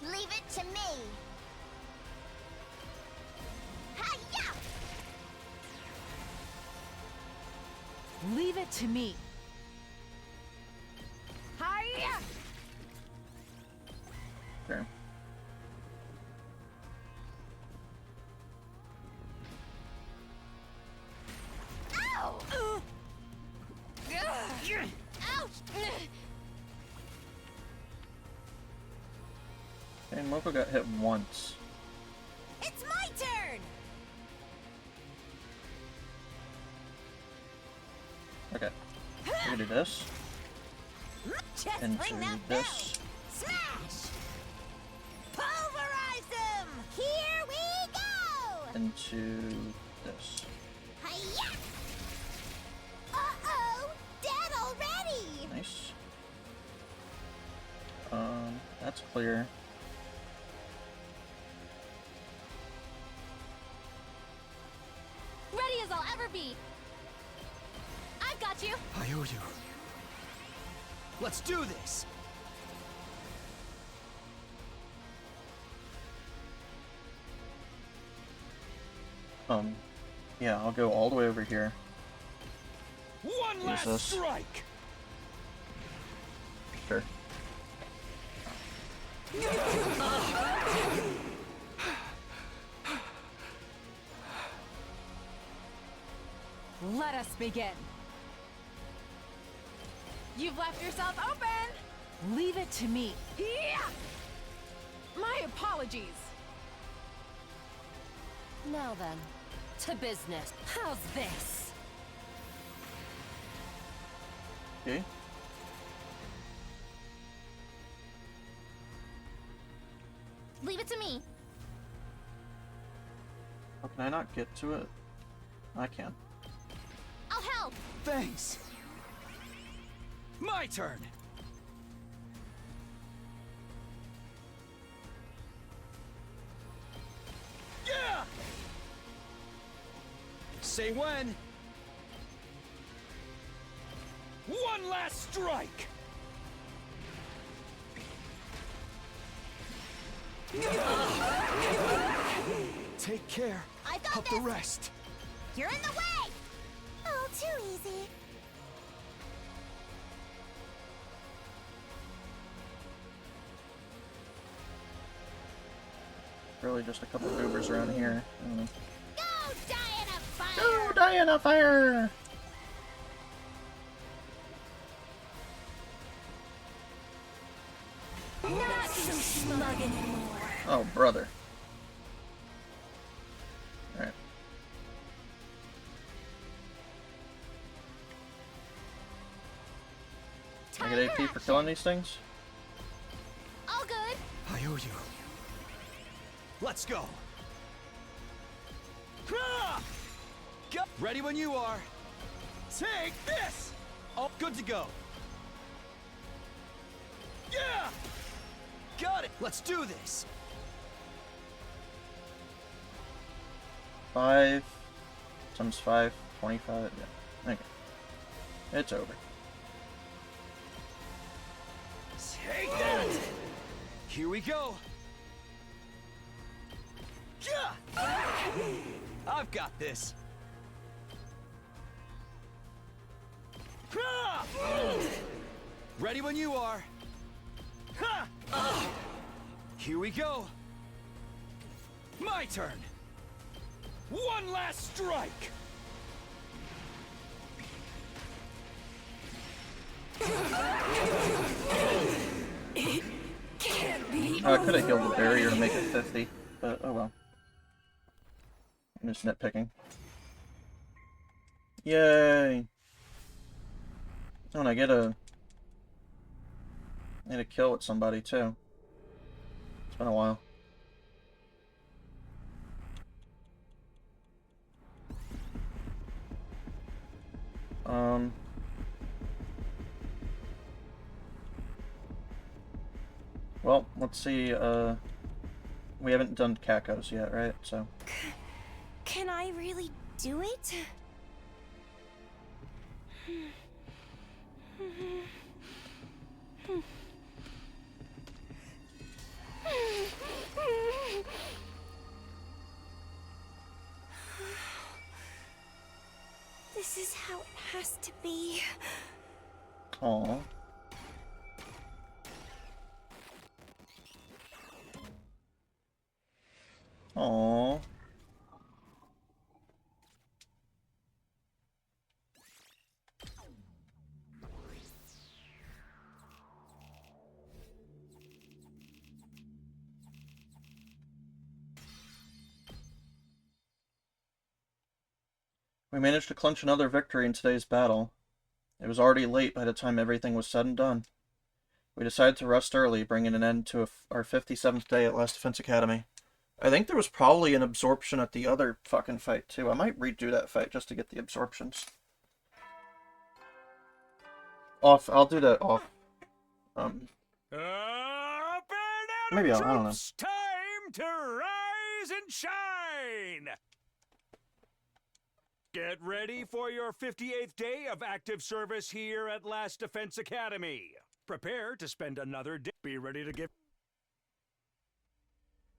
Leave it to me. Hi-ya! Leave it to me. Hiya! There. Ow! Ouch! And Moko got hit once. It's my turn. Okay. We're gonna do this. Just Into ring that this. bell. Smash! Pulverize them. Here we go. Into this. Hi-ya! Uh-oh! Dead already! Nice. That's clear. Ready as I'll ever be. I've got you. I owe you. Let's do this. Yeah, I'll go all the way over here. One last Jesus. strike. Sure. Let us begin. You've left yourself open. Leave it to me. Yeah! My apologies. Now then, to business. How's this? Okay. Leave it to me. How can I not get to it? I can. I'll help. Thanks. My turn. Yeah. Say when. One last strike. Take care I got of this. the rest. You're in the way. Oh, too easy. really just a couple goobers around here. I don't know. Go die in a fire! Go die in a fire! Not so smug anymore. Oh, brother. Alright. I get AP for killing these things? All good. I owe you. Let's go. Ah! Go. Ready when you are. Take this. All good to go. Yeah. Got it. Let's do this. 5 times 5, 25. Yeah. Okay. It's over. Take that. Here we go. Yeah. I've got this. Ah! Ready when you are. Ha! Here we go. My turn. One last strike. Can't be. Oh, I could have healed the barrier to make it 50, but oh well. I'm just nitpicking. Yay! Oh, and I get a kill with somebody too. It's been a while. Well, let's see, we haven't done Kakos yet, right? So. Can I really do it? This is how it has to be. Aww. Aww. We managed to clinch another victory in today's battle. It was already late by the time everything was said and done. We decided to rest early, bringing an end to our 57th day at Last Defense Academy. I think there was probably an absorption at the other fucking fight, too. I might redo that fight just to get the absorptions. Off. I'll do that off. Up and out Maybe of I don't know. troops! Time to rise and shine! Get ready for your 58th day of active service here at Last Defense Academy. Prepare to spend another day. Be ready to give...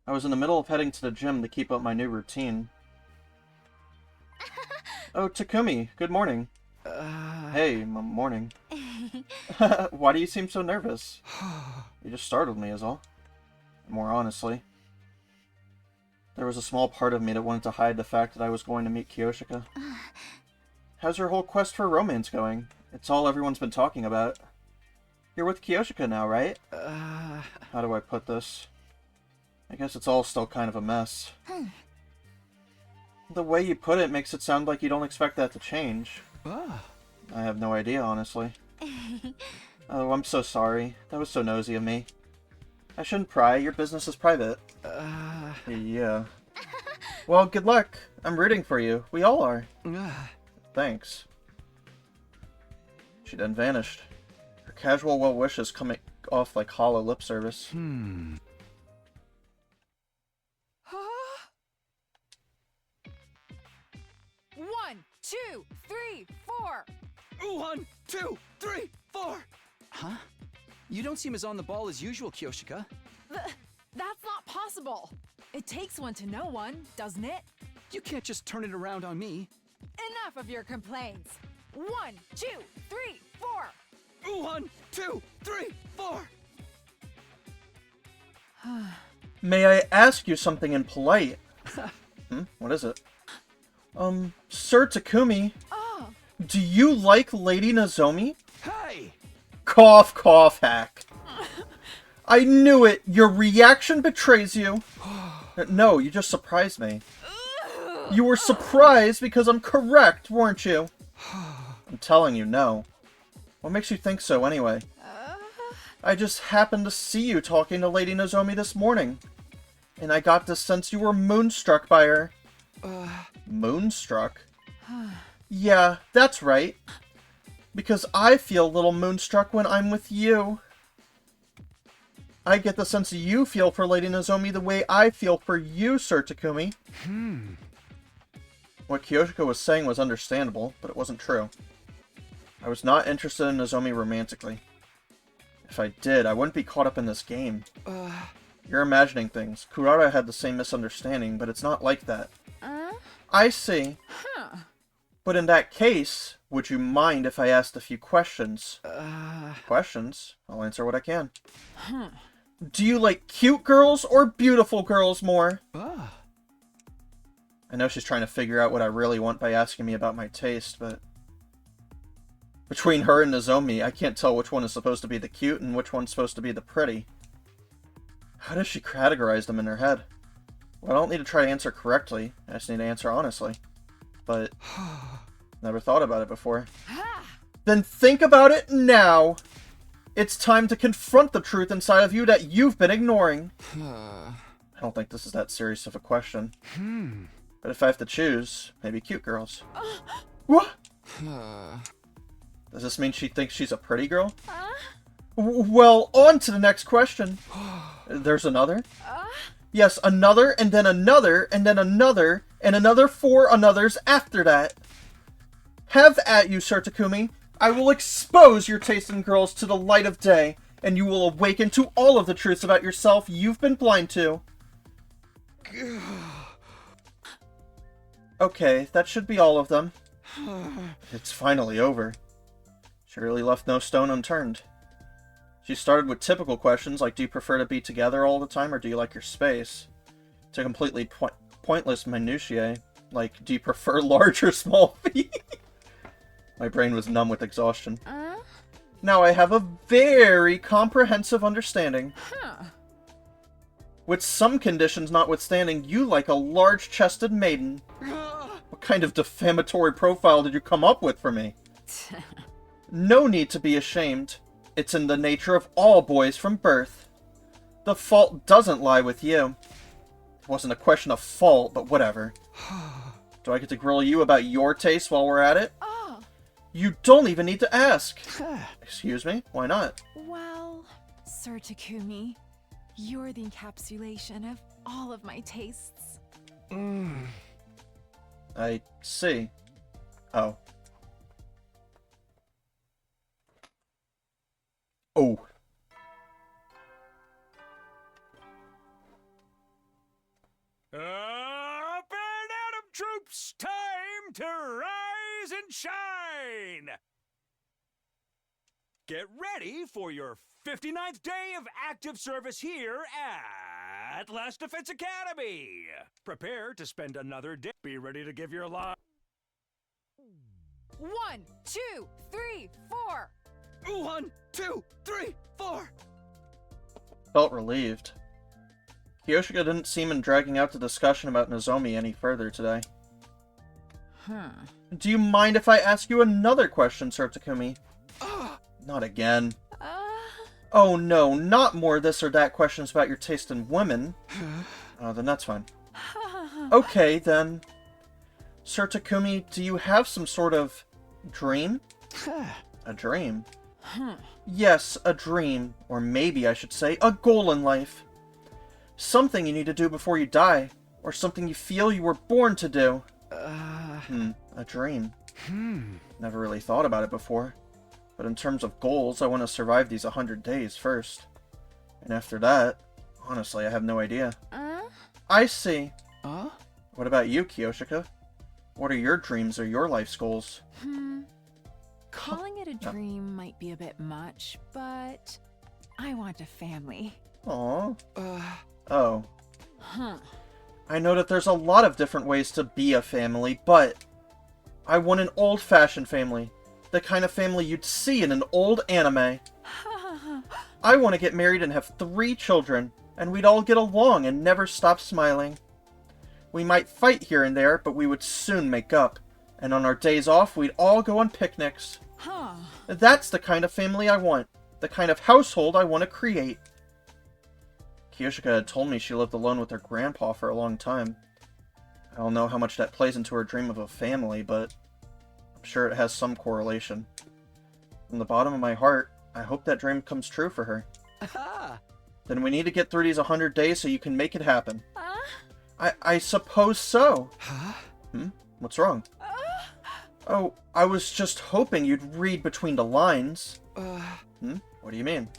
I was in the middle of heading to the gym to keep up my new routine. Oh, Takumi, good morning. Hey, morning. Why do you seem so nervous? You just startled me is all. More honestly. There was a small part of me that wanted to hide the fact that I was going to meet Kiyoshika. How's your whole quest for romance going? It's all everyone's been talking about. You're with Kiyoshika now, right? How do I put this? I guess it's all still kind of a mess. The way you put it makes it sound like you don't expect that to change. I have no idea, honestly. Oh, I'm so sorry. That was so nosy of me. I shouldn't pry. Your business is private. Yeah. Well, good luck. I'm rooting for you. We all are. Thanks. She then vanished. Her casual well wishes coming off like hollow lip service. 1, 2, 3, 4. 1, 2, 3, 4. Huh? You don't seem as on the ball as usual, Kiyoshika. That's not possible. It takes one to know one, doesn't it? You can't just turn it around on me. Enough of your complaints. 1, 2, 3, 4. 1, 2, 3, 4. May I ask you something impolite? What is it? Sir Takumi, Oh, do you like Lady Nozomi? Hey! Cough, cough, hack. I knew it! Your reaction betrays you! No, you just surprised me. You were surprised because I'm correct, weren't you? I'm telling you, no. What makes you think so, anyway? I just happened to see you talking to Lady Nozomi this morning. And I got the sense you were moonstruck by her. Moonstruck? Yeah, that's right. Because I feel a little moonstruck when I'm with you. I get the sense you feel for Lady Nozomi the way I feel for you, Sir Takumi. What Kyoshiko was saying was understandable, but it wasn't true. I was not interested in Nozomi romantically. If I did, I wouldn't be caught up in this game. You're imagining things. Kurara had the same misunderstanding, but it's not like that. I see. But in that case, would you mind if I asked a few questions? Questions? I'll answer what I can. Do you like cute girls or beautiful girls more? I know she's trying to figure out what I really want by asking me about my taste, but... between her and Nozomi, I can't tell which one is supposed to be the cute and which one's supposed to be the pretty. How does she categorize them in her head? Well, I don't need to try to answer correctly, I just need to answer honestly. But... never thought about it before. Then think about it now! It's time to confront the truth inside of you that you've been ignoring. I don't think this is that serious of a question. But if I have to choose, maybe cute girls. What? Does this mean she thinks she's a pretty girl? Well, on to the next question. There's another? Yes, another, and then another, and then another, and another 4 anothers after that. Have at you, Sir Takumi. I will expose your taste in girls to the light of day, and you will awaken to all of the truths about yourself you've been blind to. Okay, that should be all of them. It's finally over. She really left no stone unturned. She started with typical questions like, do you prefer to be together all the time, or do you like your space? To completely pointless minutiae, like, do you prefer large or small feet? My brain was numb with exhaustion. Now I have a very comprehensive understanding. With some conditions notwithstanding, you like a large-chested maiden. What kind of defamatory profile did you come up with for me? No need to be ashamed. It's in the nature of all boys from birth. The fault doesn't lie with you. It wasn't a question of fault, but whatever. Do I get to grill you about your taste while we're at it? You don't even need to ask. Excuse me? Why not? well, Sir Takumi, you're the encapsulation of all of my tastes. I see. Oh. Oh. Up and Atom troops, time to rise and shine! Get ready for your 59th day of active service here at Last Defense Academy. Prepare to spend another day. Be ready to give your life. 1, 2, 3, 4. 1, 2, 3, 4. Felt relieved. Kyoshika didn't seem in dragging out the discussion about Nozomi any further today. Do you mind if I ask you another question, Sir Takumi? Not again. Oh no, not more this or that questions about your taste in women. Oh, then that's fine. Okay, then. Sir Takumi, do you have some sort of dream? A dream? Yes, a dream. Or maybe I should say, a goal in life. Something you need to do before you die. Or something you feel you were born to do. A dream. Never really thought about it before. But in terms of goals, I want to survive these 100 days first. And after that, honestly, I have no idea. I see. What about you, Kyoshika? What are your dreams or your life's goals? Calling it a dream might be a bit much, but I want a family. Aww. Oh. Huh. I know that there's a lot of different ways to be a family, but I want an old-fashioned family. The kind of family you'd see in an old anime. I want to get married and have 3 children, and we'd all get along and never stop smiling. We might fight here and there, but we would soon make up. And on our days off, we'd all go on picnics. Huh. That's the kind of family I want. The kind of household I want to create. Kiyoshika had told me she lived alone with her grandpa for a long time. I don't know how much that plays into her dream of a family, but I'm sure it has some correlation. From the bottom of my heart, I hope that dream comes true for her. Aha! Then we need to get through these 100 days so you can make it happen. I suppose so. Huh? What's wrong? Oh, I was just hoping you'd read between the lines. What do you mean?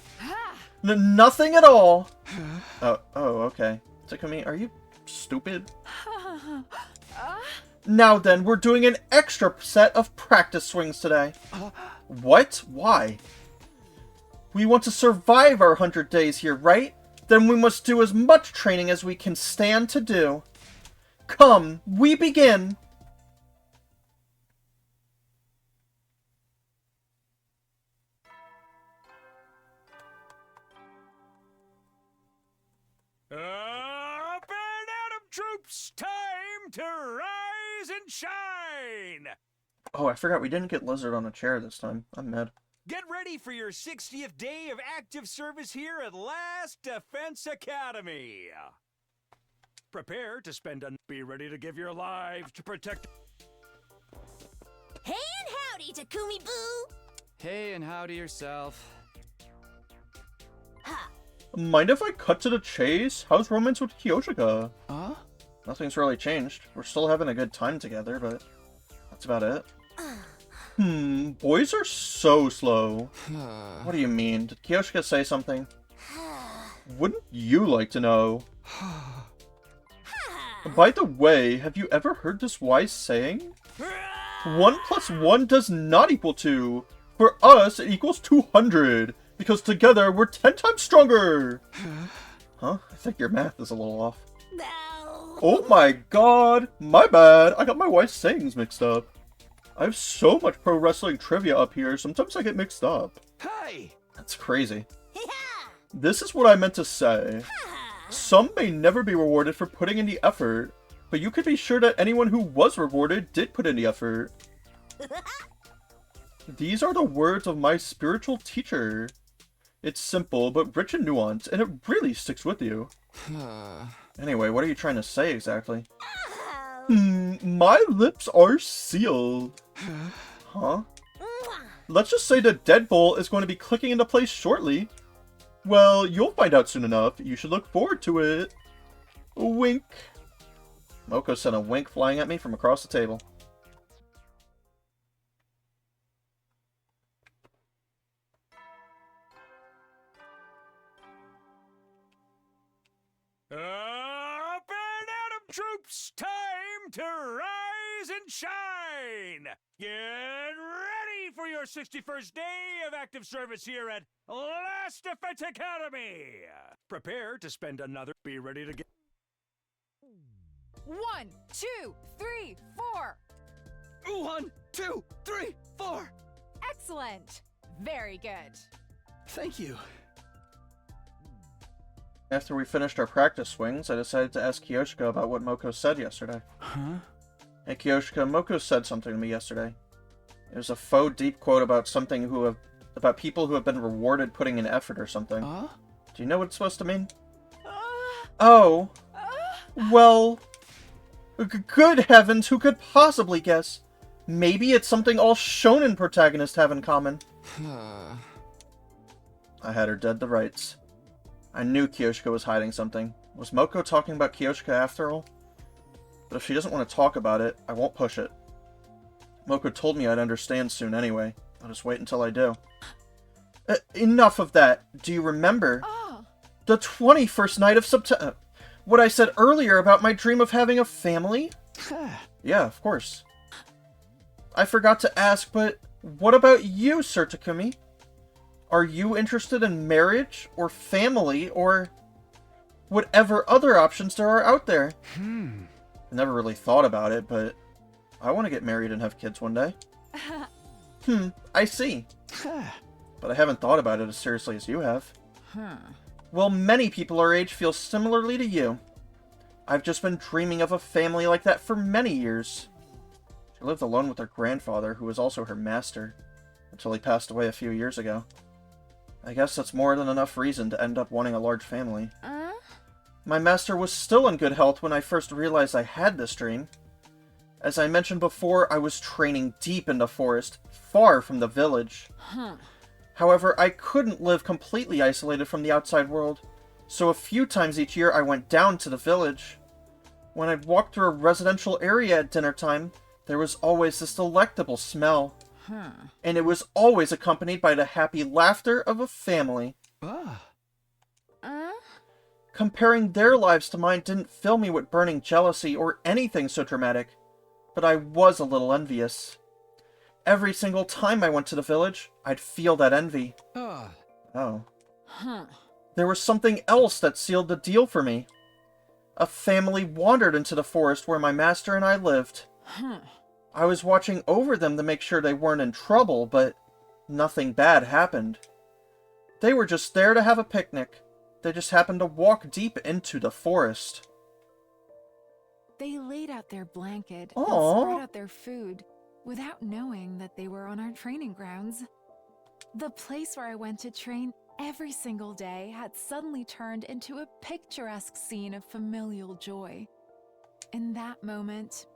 Nothing at all. Oh, okay. Takumi, are you stupid? Now then, we're doing an extra set of practice swings today. What? Why? We want to survive our 100 days here, right? Then we must do as much training as we can stand to do. Come, we begin! Up and Atom troops, time to rise and shine! Oh, I forgot we didn't get Lizard on a chair this time. I'm mad. Get ready for your 60th day of active service here at Last Defense Academy. Prepare to spend a... Be ready to give your lives to protect... Hey and howdy, Takumi Boo! Hey, and howdy yourself. Mind if I cut to the chase? How's romance with Kiyoshika? Huh? Nothing's really changed. We're still having a good time together, but that's about it. Boys are so slow. What do you mean? Did Kiyoshika say something? Wouldn't you like to know? By the way, have you ever heard this wise saying? 1 + 1 does not equal 2. For us, it equals 200. Because together, we're 10 times stronger! Huh? I think your math is a little off. No. Oh my god! My bad! I got my wife's sayings mixed up. I have so much pro wrestling trivia up here, sometimes I get mixed up. Hey! That's crazy. This is what I meant to say. Some may never be rewarded for putting in the effort, but you can be sure that anyone who was rewarded did put in the effort. These are the words of my spiritual teacher. It's simple, but rich in nuance, and it really sticks with you. Anyway, what are you trying to say exactly? My lips are sealed. Huh? Let's just say the deadbolt is going to be clicking into place shortly. Well, you'll find out soon enough. You should look forward to it. Wink. Moko sent a wink flying at me from across the table. Up and Atom troops, time to rise and shine! Get ready for your 61st day of active service here at Last Defense Academy! Prepare to spend another... Be ready to get... 1, 2, 3, 4. 1, 2, 3, 4. Excellent. Very good. Thank you. After we finished our practice swings, I decided to ask Kiyoshika about what Moko said yesterday. Huh? Hey Kiyoshika, Moko said something to me yesterday. It was a faux deep quote about about people who have been rewarded putting in effort or something. Huh? Do you know what it's supposed to mean? Oh. Well... Good heavens, who could possibly guess? Maybe it's something all shonen protagonists have in common. I had her dead to rights. I knew Kiyoshika was hiding something. Was Moko talking about Kiyoshika after all? But if she doesn't want to talk about it, I won't push it. Moko told me I'd understand soon anyway. I'll just wait until I do. Enough of that. Do you remember? The 21st night of September. What I said earlier about my dream of having a family? Yeah, of course. I forgot to ask, but what about you, Sir Takumi? Are you interested in marriage, or family, or... whatever other options there are out there. I never really thought about it, but I want to get married and have kids one day. I see. But I haven't thought about it as seriously as you have. Well, many people our age feel similarly to you. I've just been dreaming of a family like that for many years. She lived alone with her grandfather, who was also her master, until he passed away a few years ago. I guess that's more than enough reason to end up wanting a large family. My master was still in good health when I first realized I had this dream. As I mentioned before, I was training deep in the forest, far from the village. However, I couldn't live completely isolated from the outside world, so a few times each year I went down to the village. When I'd walk through a residential area at dinner time, there was always this delectable smell. And it was always accompanied by the happy laughter of a family. Comparing their lives to mine didn't fill me with burning jealousy or anything so dramatic, but I was a little envious. Every single time I went to the village, I'd feel that envy. Oh. There was something else that sealed the deal for me. A family wandered into the forest where my master and I lived. I was watching over them to make sure they weren't in trouble, but nothing bad happened. They were just there to have a picnic. They just happened to walk deep into the forest. They laid out their blanket Aww. and spread out their food without knowing that they were on our training grounds. The place where I went to train every single day had suddenly turned into a picturesque scene of familial joy. In that moment,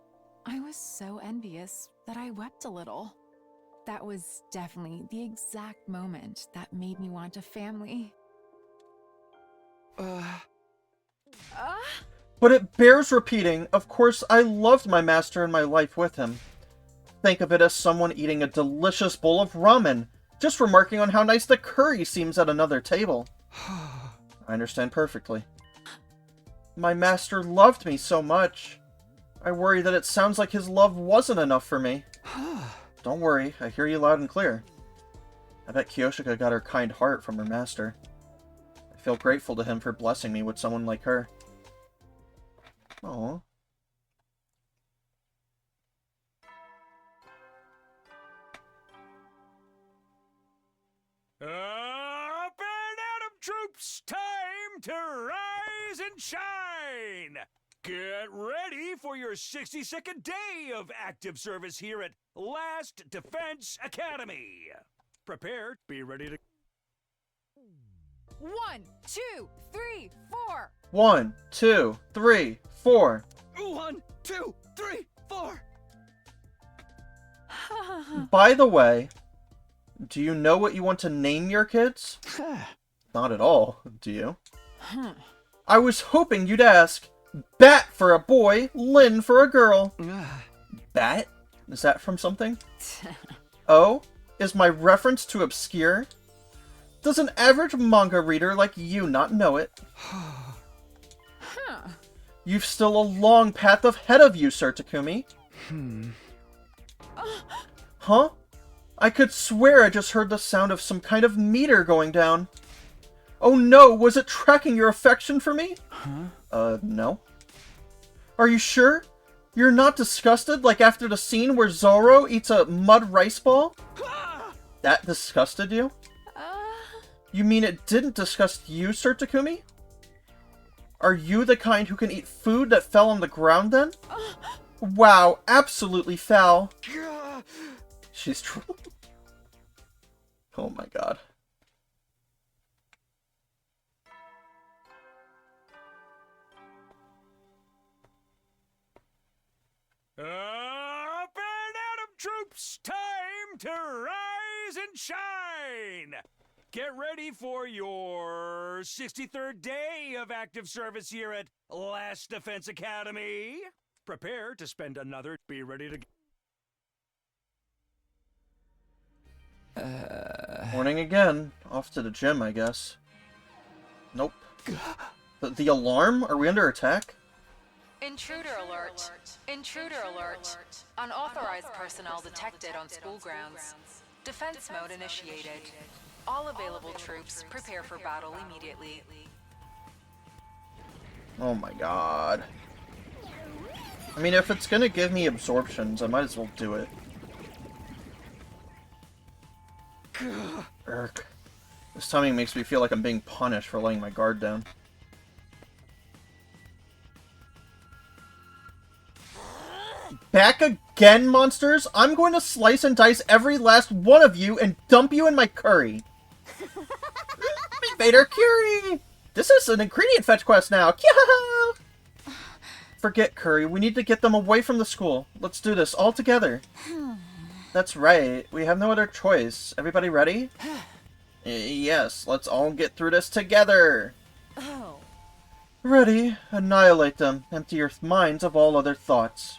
I was so envious that I wept a little. That was definitely the exact moment that made me want a family. But it bears repeating, of course I loved my master and my life with him. Think of it as someone eating a delicious bowl of ramen, just remarking on how nice the curry seems at another table. I understand perfectly. My master loved me so much. I worry that it sounds like his love wasn't enough for me. Don't worry, I hear you loud and clear. I bet Kyoshika got her kind heart from her master. I feel grateful to him for blessing me with someone like her. Aww. Up and Atom troops, time to rise and shine! Get ready for your 62nd day of active service here at Last Defense Academy. Prepare, be ready to... 1, 2, 3, 4. 1, 2, 3, 4. 1, 2, 3, 4. By the way, do you know what you want to name your kids? Not at all, do you? I was hoping you'd ask. Bat for a boy, Lin for a girl. Bat? Is that from something? Oh? Is my reference too obscure? Does an average manga reader like you not know it? You've still a long path ahead of you, Sir Takumi. Huh? I could swear I just heard the sound of some kind of meter going down. Oh no, was it tracking your affection for me? No. Are you sure? You're not disgusted like after the scene where Zoro eats a mud rice ball? That disgusted you? You mean it didn't disgust you, Sir Takumi? Are you the kind who can eat food that fell on the ground then? Wow, absolutely foul. She's true. Oh my god. Up and Atom troops, time to rise and shine! Get ready for your 63rd day of active service here at Last Defense Academy. Prepare to spend another... Be ready to... Morning again. Off to the gym, I guess. Nope. The alarm? Are we under attack? Intruder alert. Intruder alert. Unauthorized personnel detected on school grounds. Defense mode initiated. All available troops prepare for battle immediately. Oh my god. I mean, if it's gonna give me absorptions, I might as well do it. Irk. This timing makes me feel like I'm being punished for letting my guard down. Back again, monsters? I'm going to slice and dice every last one of you and dump you in my curry. Vader curry! This is an ingredient fetch quest now. Forget curry. We need to get them away from the school. Let's do this all together. That's right. We have no other choice. Everybody ready? Yes, let's all get through this together. Oh. Ready? Annihilate them. Empty your minds of all other thoughts.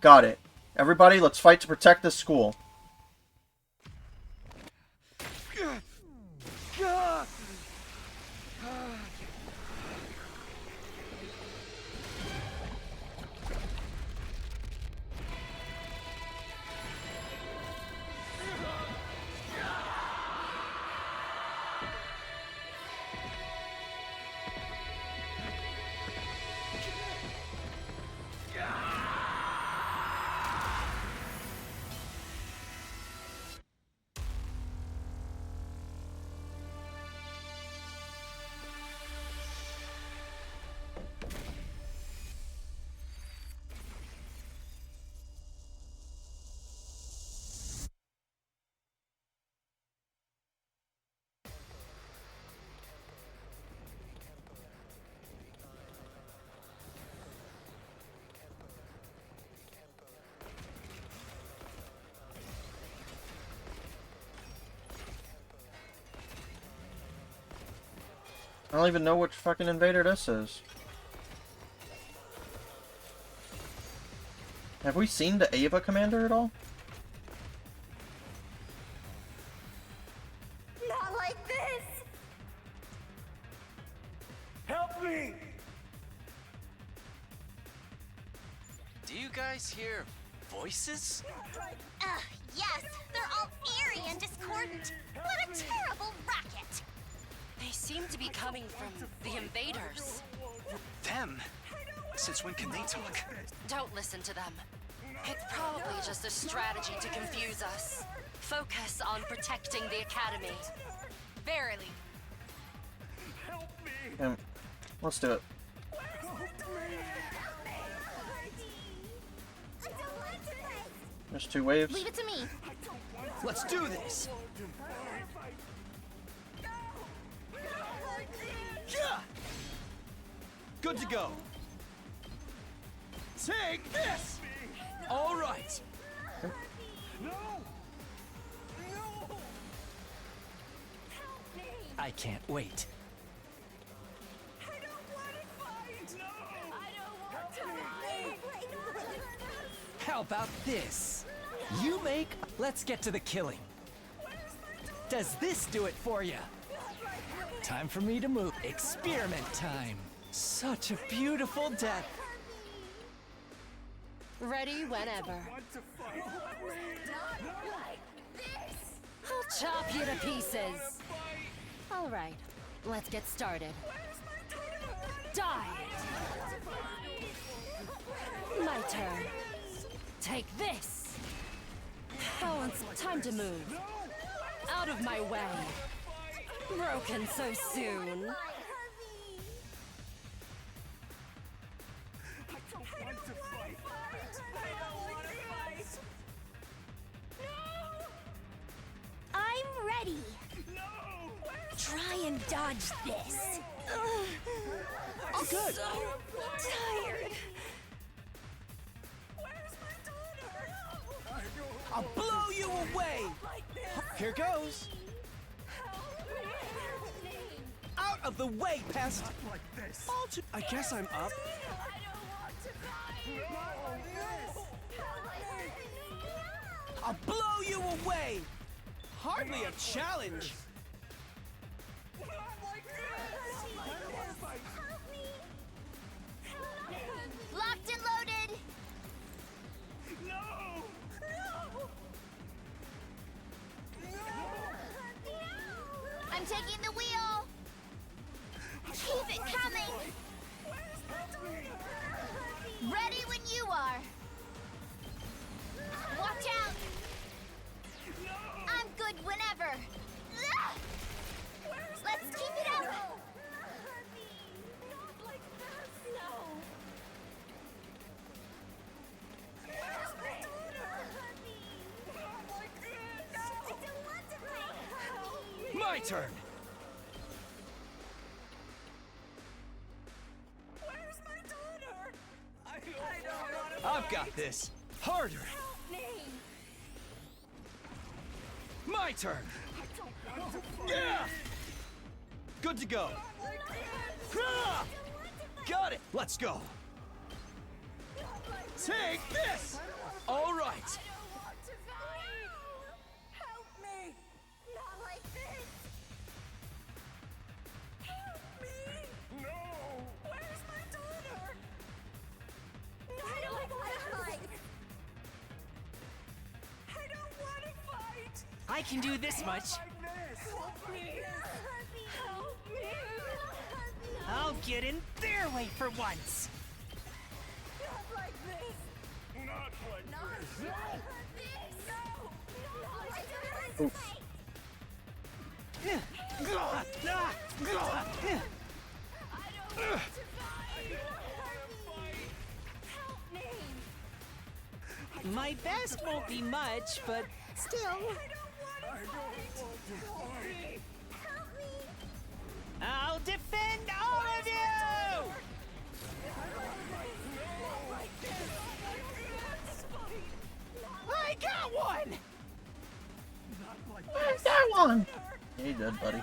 Got it. Everybody, let's fight to protect this school. I don't even know which fucking invader this is. Have we seen the Ava commander at all? Not like this! Help me! Do you guys hear voices? Yes, they're all eerie and discordant. What a terrible racket! They seem to be coming from the invaders. Them? Since when can they talk? Don't listen to them. It's probably just a strategy to confuse us. Focus on protecting the academy. Verily. Let's do it. There's 2 waves. Leave it to me. Let's do this! Yeah! Good to go. Take this! All right. I can't wait. How about this? You make, let's get to the killing. Does this do it for you? Time for me to move. Experiment time. Such a beautiful death. Ready whenever. I'll chop you to pieces. All right, let's get started. Die! My turn. Take this! Oh, it's time to move. Out of my way. Broken so soon. I'm ready. Try and dodge this. I'm Good. so tired. I'll blow you away. Here goes. Out of the way, pest. All too. I guess I'm up. I'll blow you away. Hardly a challenge. Locked and loaded. I'm taking the wheel. Keep it coming. My turn. Where's my daughter? I don't want to. I've got this. Harder. My turn. Yeah. Good to go. Ah! Got it. Let's go. Take this. All right. Help me! Not like this! Help me! No! Where's my daughter? I don't want to fight! I don't want to fight! I can do this much. Help me! Help me! I'll get in their way for once. Not like this! Not like this! No! Not like this! Oof. My best won't be much, but still. I'll defend all of you! I got one! Where's that one? Yeah, you did, buddy.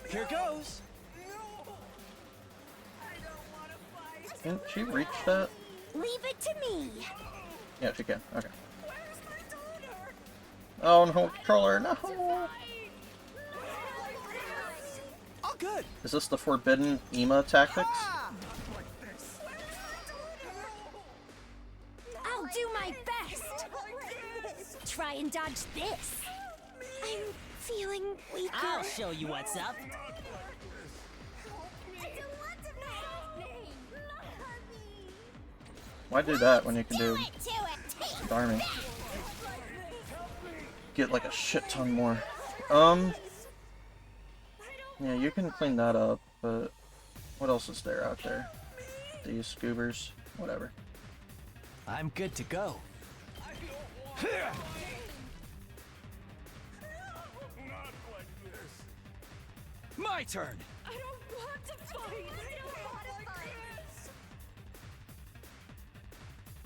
Here goes. Can't she reach that? Leave it to me. Yeah, she can. Okay. Oh, no, controller, no! All good. Is this the forbidden Ema tactics? I'll do my best. Try and dodge this. I'm feeling weaker. I'll show you what's up. Why do that when you can do To it. Darmy? Get like a shit ton more. Yeah, you can clean that up, but what else is there out there? These scoobers, whatever. I'm good to go. My turn. I don't want to fight! I don't want to fight!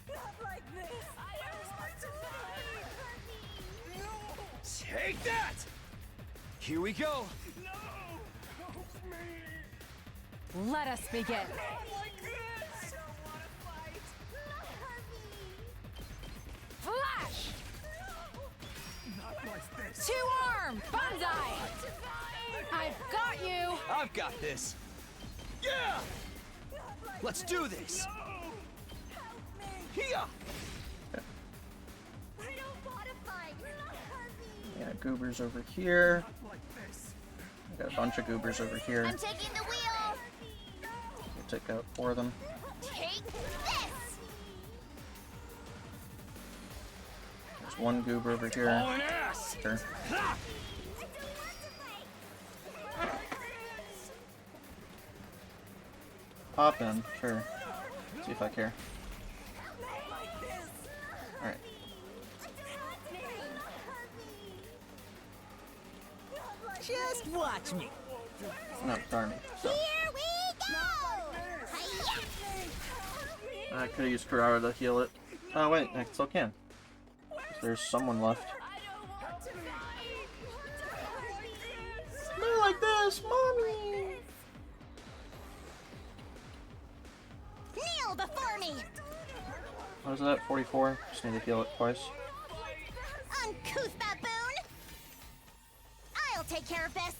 Not like this! I don't want to fight! Take that. Here we go. No! Help me! Let us begin. Not like this! I don't want to fight! Flash! Not like this! Two-arm! Banzai! I've got you! I've got this. Yeah. Let's do this. Here. I don't want to fight! Yeah, goobers over here. I got a bunch of goobers over here. I'm taking the wheel! We'll take out 4 of them. Take this! There's 1 goober over here. All an ass. Sure. Pop in, sure. See if I care. Alright. Just watch me. No, darn me. So, Here we go! Hiya! I could have used Kurara to heal it. Oh wait, I still can. 'Cause there's someone left. Not like this, mommy! Kneel before me! What is that? 44? Just need to heal it twice. Uncouth baboon! I'll take care of this!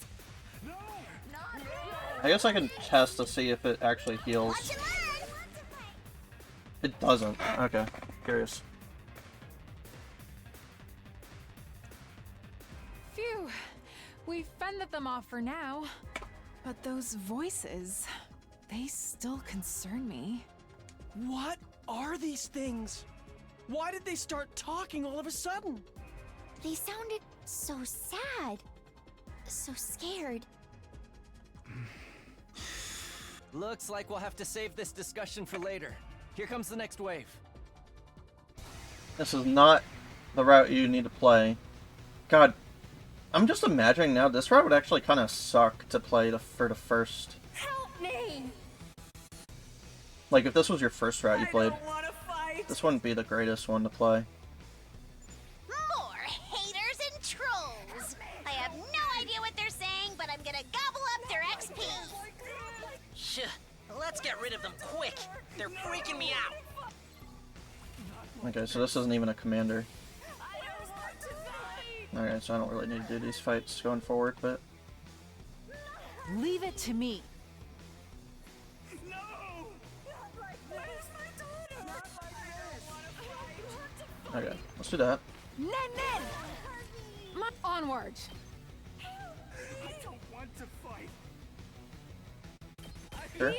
I guess I can test to see if it actually heals. Watch and learn! It doesn't. Okay, curious. Phew. We've fended them off for now. But those voices, they still concern me. What are these things? Why did they start talking all of a sudden? They sounded so sad. So scared. Looks like we'll have to save this discussion for later. Here comes the next wave. This is not the route you need to play. God, I'm just imagining now this route would actually kind of suck to play for the first. Help me! Like, if this was your first route you played, don't wanna fight. this wouldn't be the greatest one to play. More haters and trolls! I have no idea what they're saying, but I'm gonna gobble up their XP! Shh. Let's get rid of them quick. They're freaking me out. Okay, so this isn't even a commander. Okay, so I don't really need to do these fights going forward, but... Leave it to me. Okay, let's do that. Nen Nen! Onward! I don't want to fight. Sure.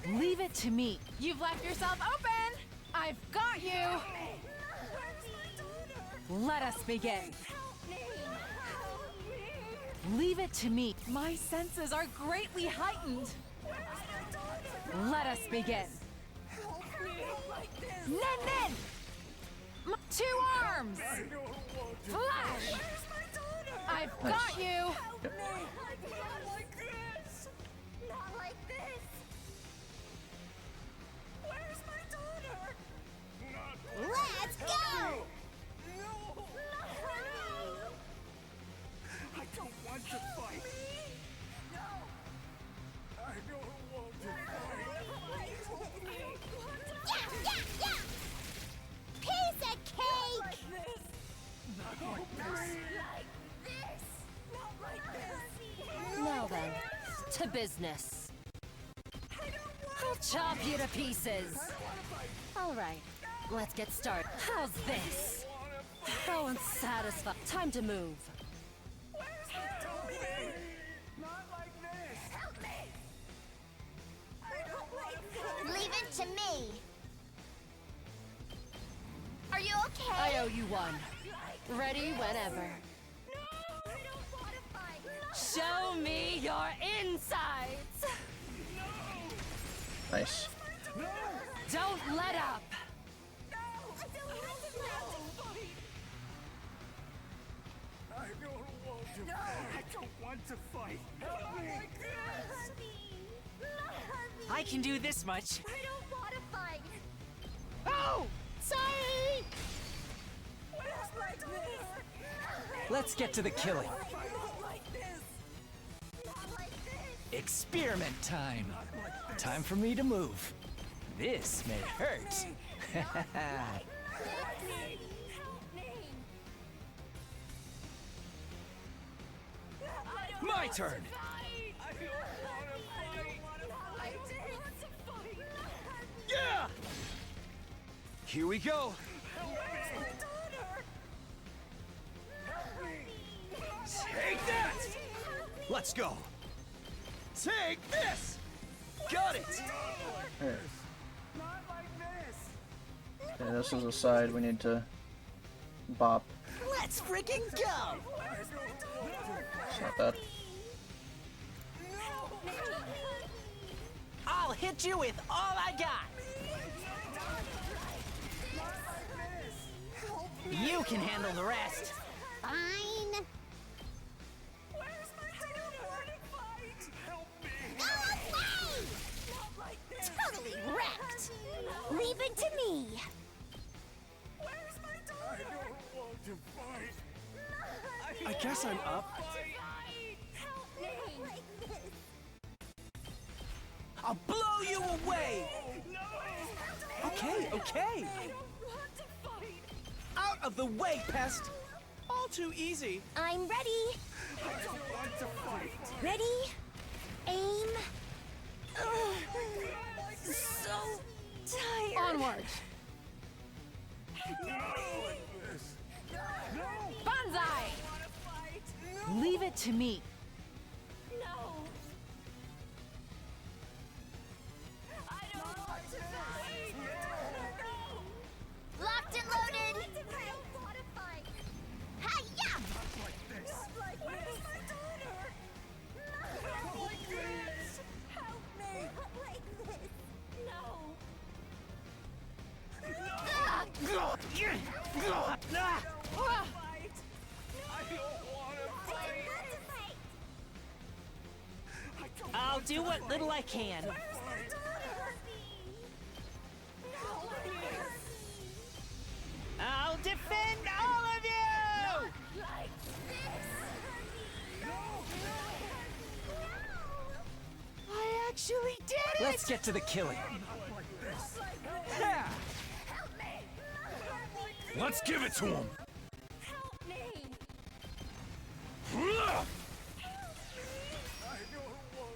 Leave it to me. You've left yourself open! I've got you! Let us begin. Leave it to me. My senses are greatly heightened. Let us begin. Nen Nen! Two arms! Flash! I've got you! Yep. Let's go! I don't want to fight. I don't want to fight. Yeah! Piece of cake! Now then, to business. I'll chop you to pieces. All right, let's get started. How's this? How unsatisfying. Time to move. Leave it to me! Are you okay? I owe you one. Ready whenever. Show me your insides. Nice. Don't let up. I don't want to fight. I can do this much. I don't want to fight! Oh! Sorry! Let's get to the killing. Experiment time. Time for me to move. This may hurt. My turn. Yeah! Here we go. Take that! Let's go. Take this! Got it! Alright. Okay, this is a side we need to bop. Let's freaking go! It's not bad. I'll hit you with all I got! You can handle the rest. Fine. Go away! Totally wrecked! Leave it to me! I guess I'm up. I'll blow you away! Okay. Out of the way, pest! All too easy. I'm ready. Ready? Aim. Ugh. So tired. Onward! Banzai! Leave it to me. Locked and loaded. Hi-ya! Ah! Ah! I'll do what little I can. I'll defend all of you! I actually did it! Let's get to the killing. Let's give it to him.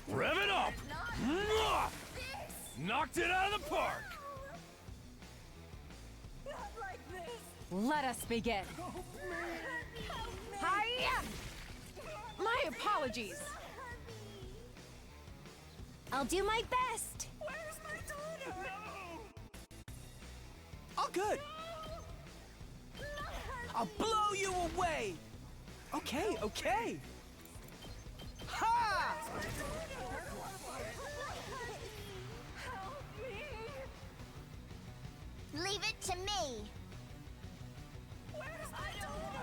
Rev it up! Knocked it out of the park! Let us begin. Hiya! My apologies. I'll do my best. All good. I'll blow you away. Okay, okay. Ha! Leave it to me.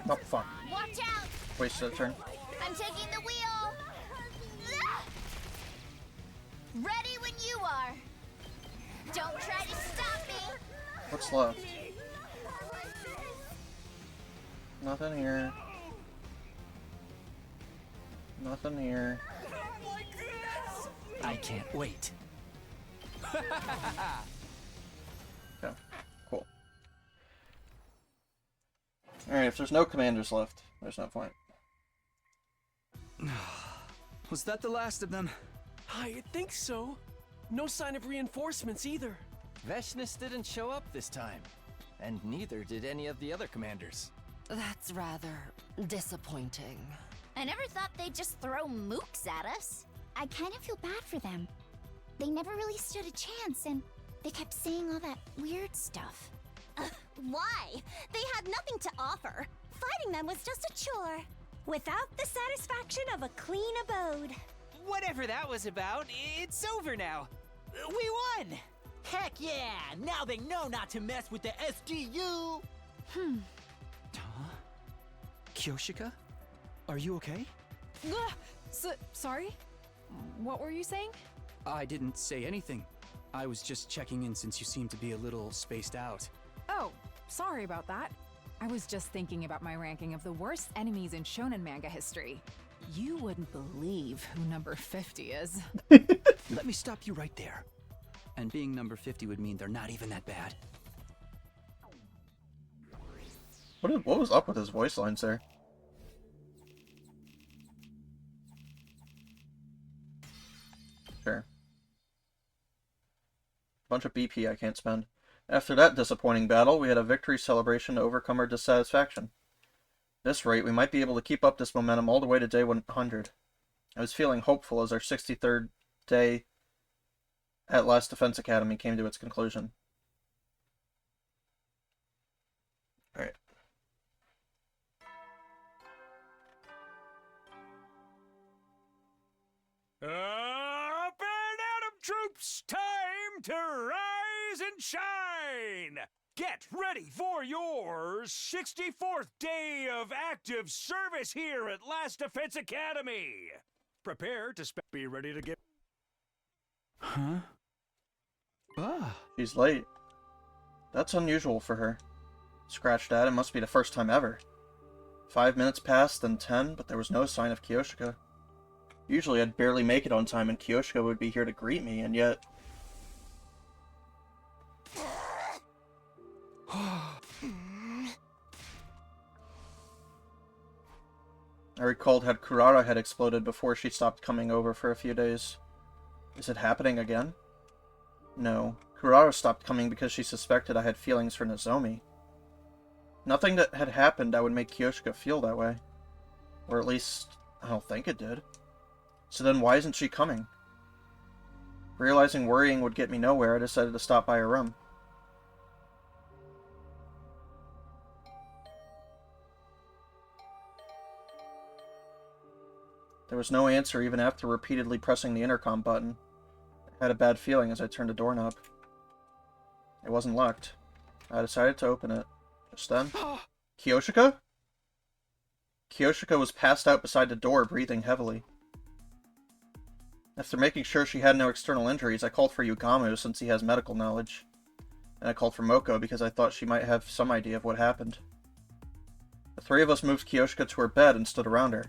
Oh, fuck. Watch out. Wasted a turn. I'm taking the wheel. Ready when you are. Don't try to stop me. What's left? Nothing here. Nothing here. I can't wait. Okay, cool. Alright, if there's no commanders left, there's no point. Was that the last of them? I think so. No sign of reinforcements either. Veshnus didn't show up this time, and neither did any of the other commanders. That's rather disappointing. I never thought they'd just throw mooks at us. I kind of feel bad for them. They never really stood a chance, and they kept saying all that weird stuff. Why? They had nothing to offer. Fighting them was just a chore. Without the satisfaction of a clean abode. Whatever that was about, it's over now. We won! Heck yeah! Now they know not to mess with the SGU! Kyoshika? Are you okay? Sorry? What were you saying? I didn't say anything. I was just checking in since you seem to be a little spaced out. Oh, sorry about that. I was just thinking about my ranking of the worst enemies in shonen manga history. You wouldn't believe who number 50 is. Let me stop you right there. And being number 50 would mean they're not even that bad. What was up with his voice lines there? Sure. Bunch of BP I can't spend. After that disappointing battle, we had a victory celebration to overcome our dissatisfaction. At this rate, we might be able to keep up this momentum all the way to day 100. I was feeling hopeful as our 63rd day at Last Defense Academy came to its conclusion. Alright. Up and Atom troops, time to rise and shine! Get ready for your 64th day of active service here at Last Defense Academy! Prepare to be ready to get... Huh? Ah. She's late. That's unusual for her. Scratched at, it must be the first time ever. 5 minutes passed, then 10, but there was no sign of Kyoshika. Usually I'd barely make it on time and Kyoshika would be here to greet me, and yet... I recalled how Kurara had exploded before she stopped coming over for a few days. Is it happening again? No. Kurara stopped coming because she suspected I had feelings for Nozomi. Nothing that had happened that would make Kyoshika feel that way. Or at least, I don't think it did. So then why isn't she coming? Realizing worrying would get me nowhere, I decided to stop by her room. There was no answer even after repeatedly pressing the intercom button. I had a bad feeling as I turned the doorknob. It wasn't locked. I decided to open it. Just then, Kiyoshika? Kiyoshika was passed out beside the door, breathing heavily. After making sure she had no external injuries, I called for Yugamu since he has medical knowledge. And I called for Moko because I thought she might have some idea of what happened. The three of us moved Kiyoshika to her bed and stood around her.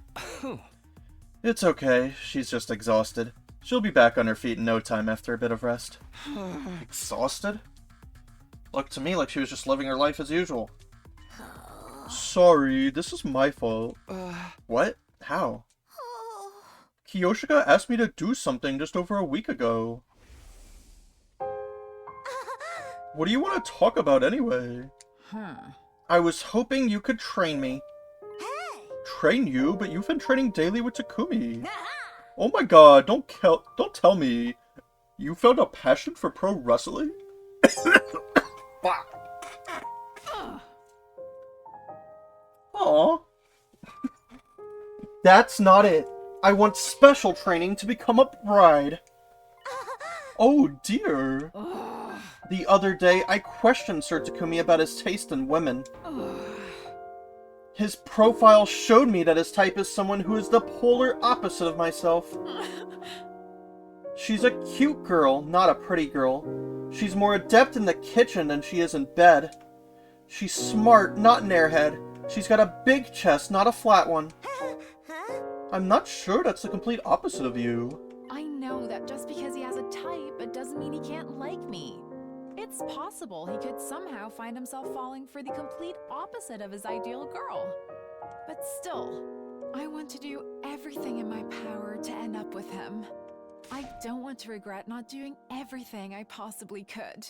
It's okay, she's just exhausted. She'll be back on her feet in no time after a bit of rest. Exhausted? Looked to me like she was just living her life as usual. Sorry, this is my fault. What? How? Kiyoshika asked me to do something just over a week ago. What do you want to talk about anyway? I was hoping you could train me. Train you? But you've been training daily with Takumi. Oh my god, don't tell me. You found a passion for pro wrestling? Aw. That's not it. I want special training to become a bride. Oh dear. The other day, I questioned Sir Takumi about his taste in women. His profile showed me that his type is someone who is the polar opposite of myself. She's a cute girl, not a pretty girl. She's more adept in the kitchen than she is in bed. She's smart, not an airhead. She's got a big chest, not a flat one. I'm not sure that's the complete opposite of you. I know that just because he has a type, it doesn't mean he can't like me. It's possible he could somehow find himself falling for the complete opposite of his ideal girl. But still, I want to do everything in my power to end up with him. I don't want to regret not doing everything I possibly could.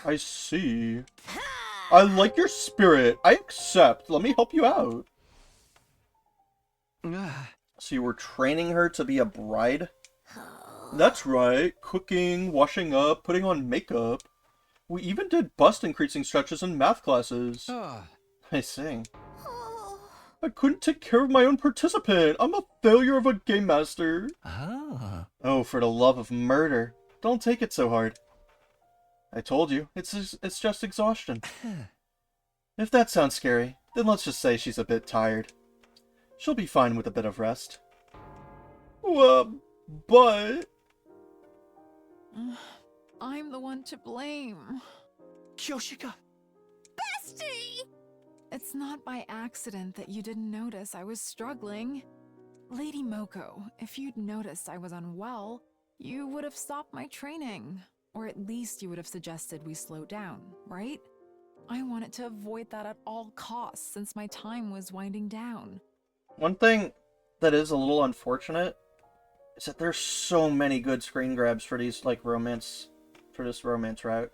I see. I like your spirit. I accept. Let me help you out. So you were training her to be a bride? That's right. Cooking, washing up, putting on makeup. We even did bust increasing stretches in math classes. I see. I couldn't take care of my own participant. I'm a failure of a game master. Oh, for the love of murder. Don't take it so hard. I told you, it's just exhaustion. If that sounds scary, then let's just say she's a bit tired. She'll be fine with a bit of rest. But... I'm the one to blame. Kiyoshika! Bestie! It's not by accident that you didn't notice I was struggling. Lady Moko, if you'd noticed I was unwell, you would have stopped my training. Or at least you would have suggested we slow down, right? I wanted to avoid that at all costs since my time was winding down. One thing that is a little unfortunate is that there's so many good screen grabs for these, like, this romance route.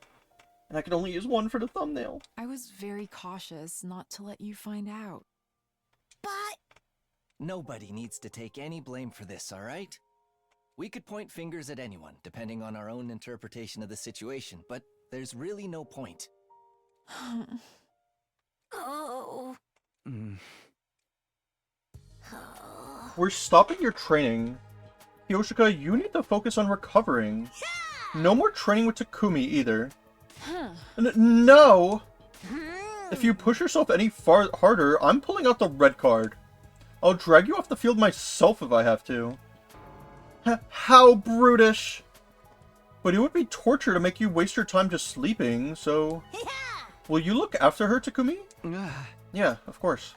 And I could only use one for the thumbnail. I was very cautious not to let you find out. But... Nobody needs to take any blame for this, alright? We could point fingers at anyone, depending on our own interpretation of the situation, but there's really no point. Oh... We're stopping your training. Kiyoshika, you need to focus on recovering. No more training with Takumi either. No! If you push yourself any harder, I'm pulling out the red card. I'll drag you off the field myself if I have to. How brutish! But it would be torture to make you waste your time just sleeping, so... Will you look after her, Takumi? Yeah, of course.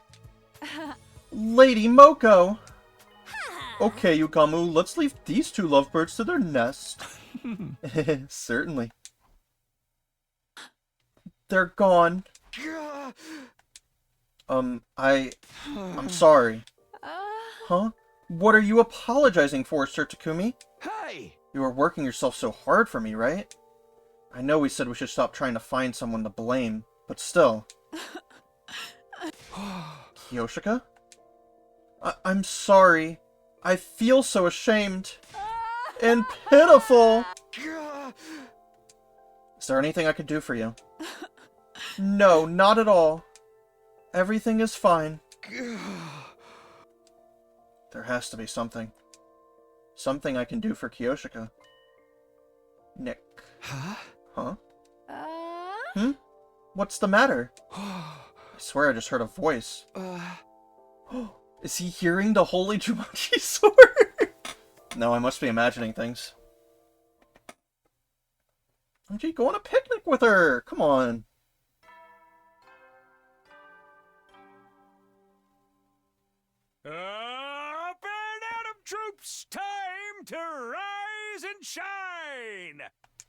Lady Moko! Okay, Yugamu, let's leave these two lovebirds to their nest. Certainly. They're gone. I'm sorry. Huh? What are you apologizing for, Sir Takumi? Hey! You were working yourself so hard for me, right? I know we said we should stop trying to find someone to blame, but still. Kiyoshika? I'm sorry. I feel so ashamed. And pitiful. Is there anything I could do for you? No, not at all. Everything is fine. There has to be something. Something I can do for Kiyoshika. Nick. Huh? What's the matter? I swear I just heard a voice. Is he hearing the holy Jumonji sword? No, I must be imagining things. Jumonji, go on a picnic with her! Come on! Up and Atom troops, time to rise and shine!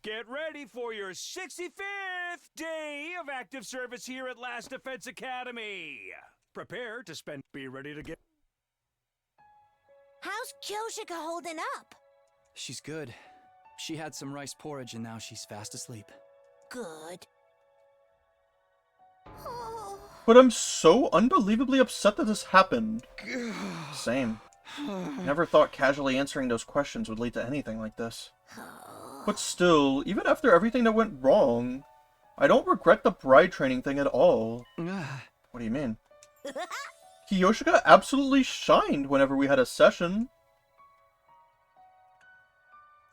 Get ready for your 65th day of active service here at Last Defense Academy. Prepare to spend... Be ready to get... How's Kyoshika holding up? She's good. She had some rice porridge and now she's fast asleep. Good. But I'm so unbelievably upset that this happened. Same. Never thought casually answering those questions would lead to anything like this. But still, even after everything that went wrong, I don't regret the bride training thing at all. What do you mean? Kiyoshika absolutely shined whenever we had a session.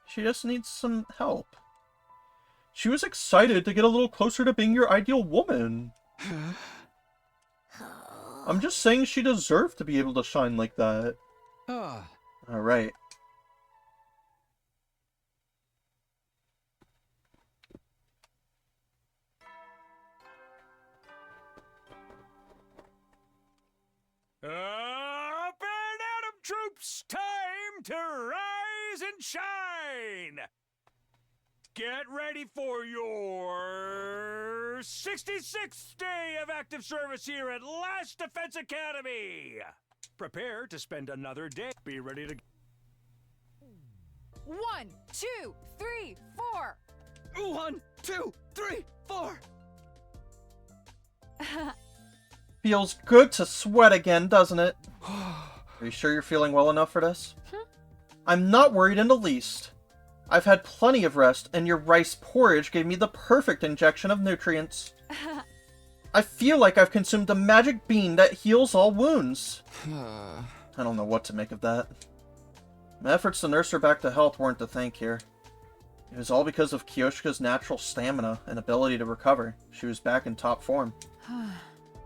She just needs some help. She was excited to get a little closer to being your ideal woman. I'm just saying she deserved to be able to shine like that. Alright. Up and Atom troops, time to rise and shine! Get ready for your 66th day of active service here at Last Defense Academy! Prepare to spend another day. Be ready to... 1, 2, 3, 4. 1, 2, 3, 4. Feels good to sweat again, doesn't it? Are you sure you're feeling well enough for this? I'm not worried in the least. I've had plenty of rest, and your rice porridge gave me the perfect injection of nutrients. I feel like I've consumed the magic bean that heals all wounds. I don't know what to make of that. My efforts to nurse her back to health weren't to thank here. It was all because of Kiyoshika's natural stamina and ability to recover. She was back in top form.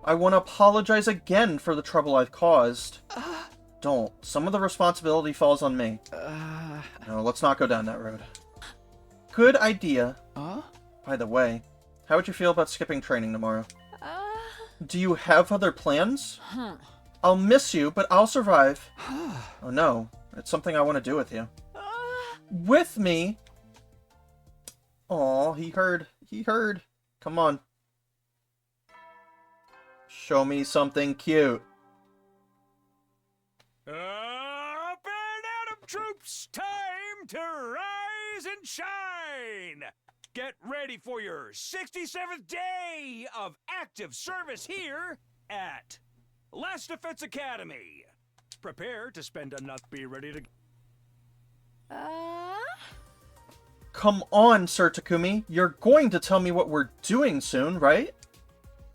I want to apologize again for the trouble I've caused. Don't. Some of the responsibility falls on me. No, let's not go down that road. Good idea. By the way, how would you feel about skipping training tomorrow? Do you have other plans? I'll miss you, but I'll survive. Oh no, it's something I want to do with you. With me? Aw, he heard. He heard. Come on. Show me something cute. Up and Atom troops, time to rise and shine! Get ready for your 67th day of active service here at Last Defense Academy. Prepare to spend enough. Be ready to... Come on, Sir Takumi. You're going to tell me what we're doing soon, right?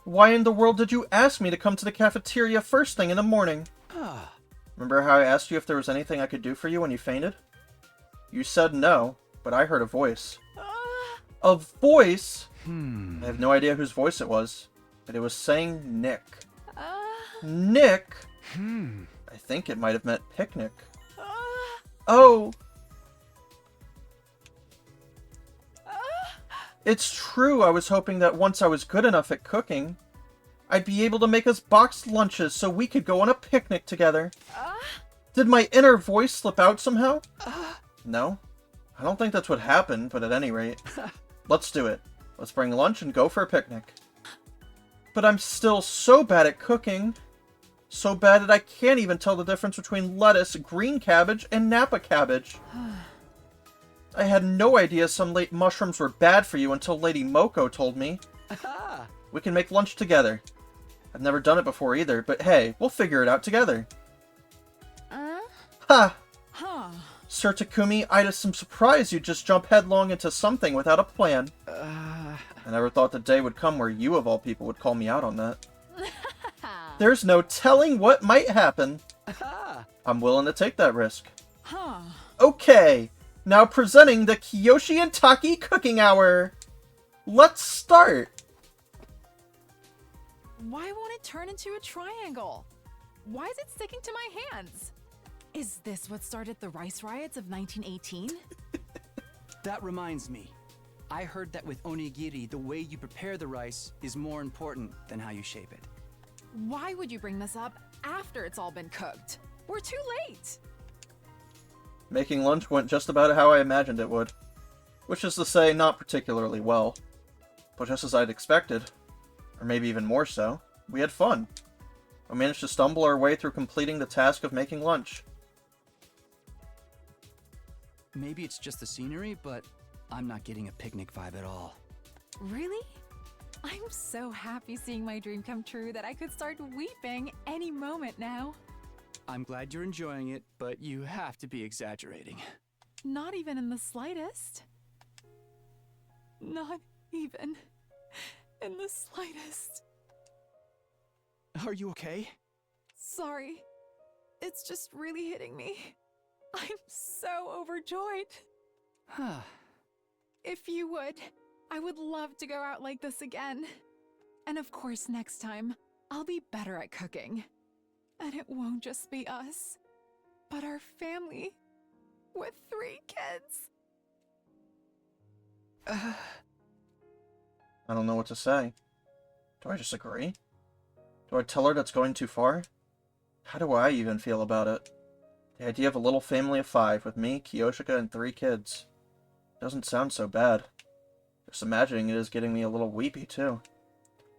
Why in the world did you ask me to come to the cafeteria first thing in the morning? Remember how I asked you if there was anything I could do for you when you fainted? You said no, but I heard a voice. A voice? I have no idea whose voice it was, but it was saying Nick. Nick? I think it might have meant picnic. Oh! It's true, I was hoping that once I was good enough at cooking, I'd be able to make us boxed lunches so we could go on a picnic together. Did my inner voice slip out somehow? No? I don't think that's what happened, but at any rate. Let's do it. Let's bring lunch and go for a picnic. But I'm still so bad at cooking. So bad that I can't even tell the difference between lettuce, green cabbage, and Napa cabbage. I had no idea some late mushrooms were bad for you until Lady Moko told me. We can make lunch together. I've never done it before either, but hey, we'll figure it out together. Ha! Sir Takumi, I'd some surprise you'd just jump headlong into something without a plan. I never thought the day would come where you of all people would call me out on that. There's no telling what might happen. I'm willing to take that risk. Okay! Now presenting the Kiyoshi and Taki Cooking Hour! Let's start! Why won't it turn into a triangle? Why is it sticking to my hands? Is this what started the rice riots of 1918? That reminds me. I heard that with onigiri, the way you prepare the rice is more important than how you shape it. Why would you bring this up after it's all been cooked? We're too late! Making lunch went just about how I imagined it would. Which is to say, not particularly well. But just as I'd expected. Or maybe even more so. We had fun. We managed to stumble our way through completing the task of making lunch. Maybe it's just the scenery, but I'm not getting a picnic vibe at all. Really? I'm so happy seeing my dream come true that I could start weeping any moment now. I'm glad you're enjoying it, but you have to be exaggerating. Not even in the slightest. Not even in the slightest. Are you okay? Sorry. It's just really hitting me. I'm so overjoyed. Huh. If you would, I would love to go out like this again. And of course, next time, I'll be better at cooking. And it won't just be us, but our family with 3 kids. I don't know what to say. Do I just agree? Do I tell her that's going too far? How do I even feel about it? The idea of a little family of 5 with me, Kiyoshika, and 3 kids. Doesn't sound so bad. Just imagining it is getting me a little weepy, too.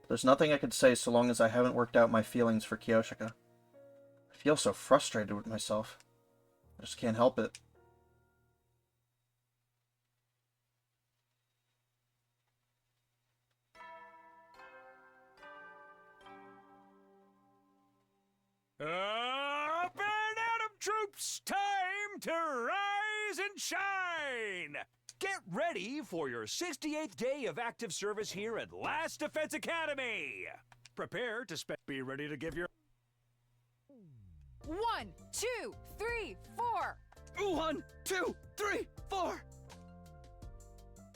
There's nothing I could say so long as I haven't worked out my feelings for Kiyoshika. I feel so frustrated with myself. I just can't help it. Up and Atom troops, time to rise and shine! Get ready for your 68th day of active service here at Last Defense Academy! Prepare to be ready to give your 1, 2, 3, 4. 1, 2, 3, 4.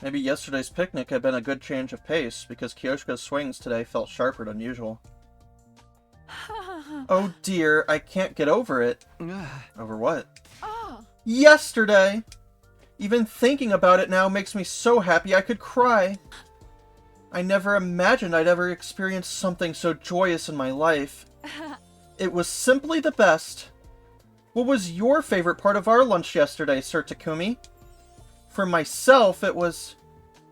Maybe yesterday's picnic had been a good change of pace, because Kiyoshika's swings today felt sharper than usual. Oh dear, I can't get over it. Over what? Oh. Yesterday! Even thinking about it now makes me so happy I could cry. I never imagined I'd ever experience something so joyous in my life. It was simply the best. What was your favorite part of our lunch yesterday, Sir Takumi? For myself, it was...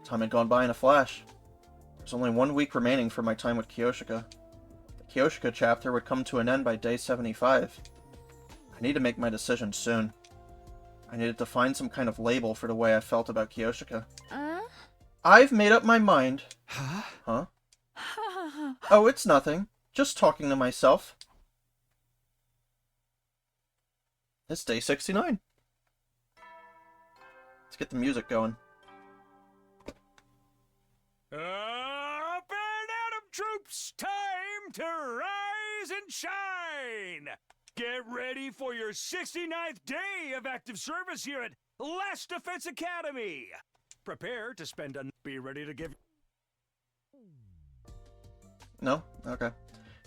Time had gone by in a flash. There's only 1 week remaining for my time with Kiyoshika. The Kiyoshika chapter would come to an end by day 75. I need to make my decision soon. I needed to find some kind of label for the way I felt about Kiyoshika. I've made up my mind. Huh? Oh, it's nothing. Just talking to myself. It's day 69. Let's get the music going. Up and Atom troops, time to rise and shine! Get ready for your 69th day of active service here at Last Defense Academy! Prepare to spend be ready to give... No? Okay.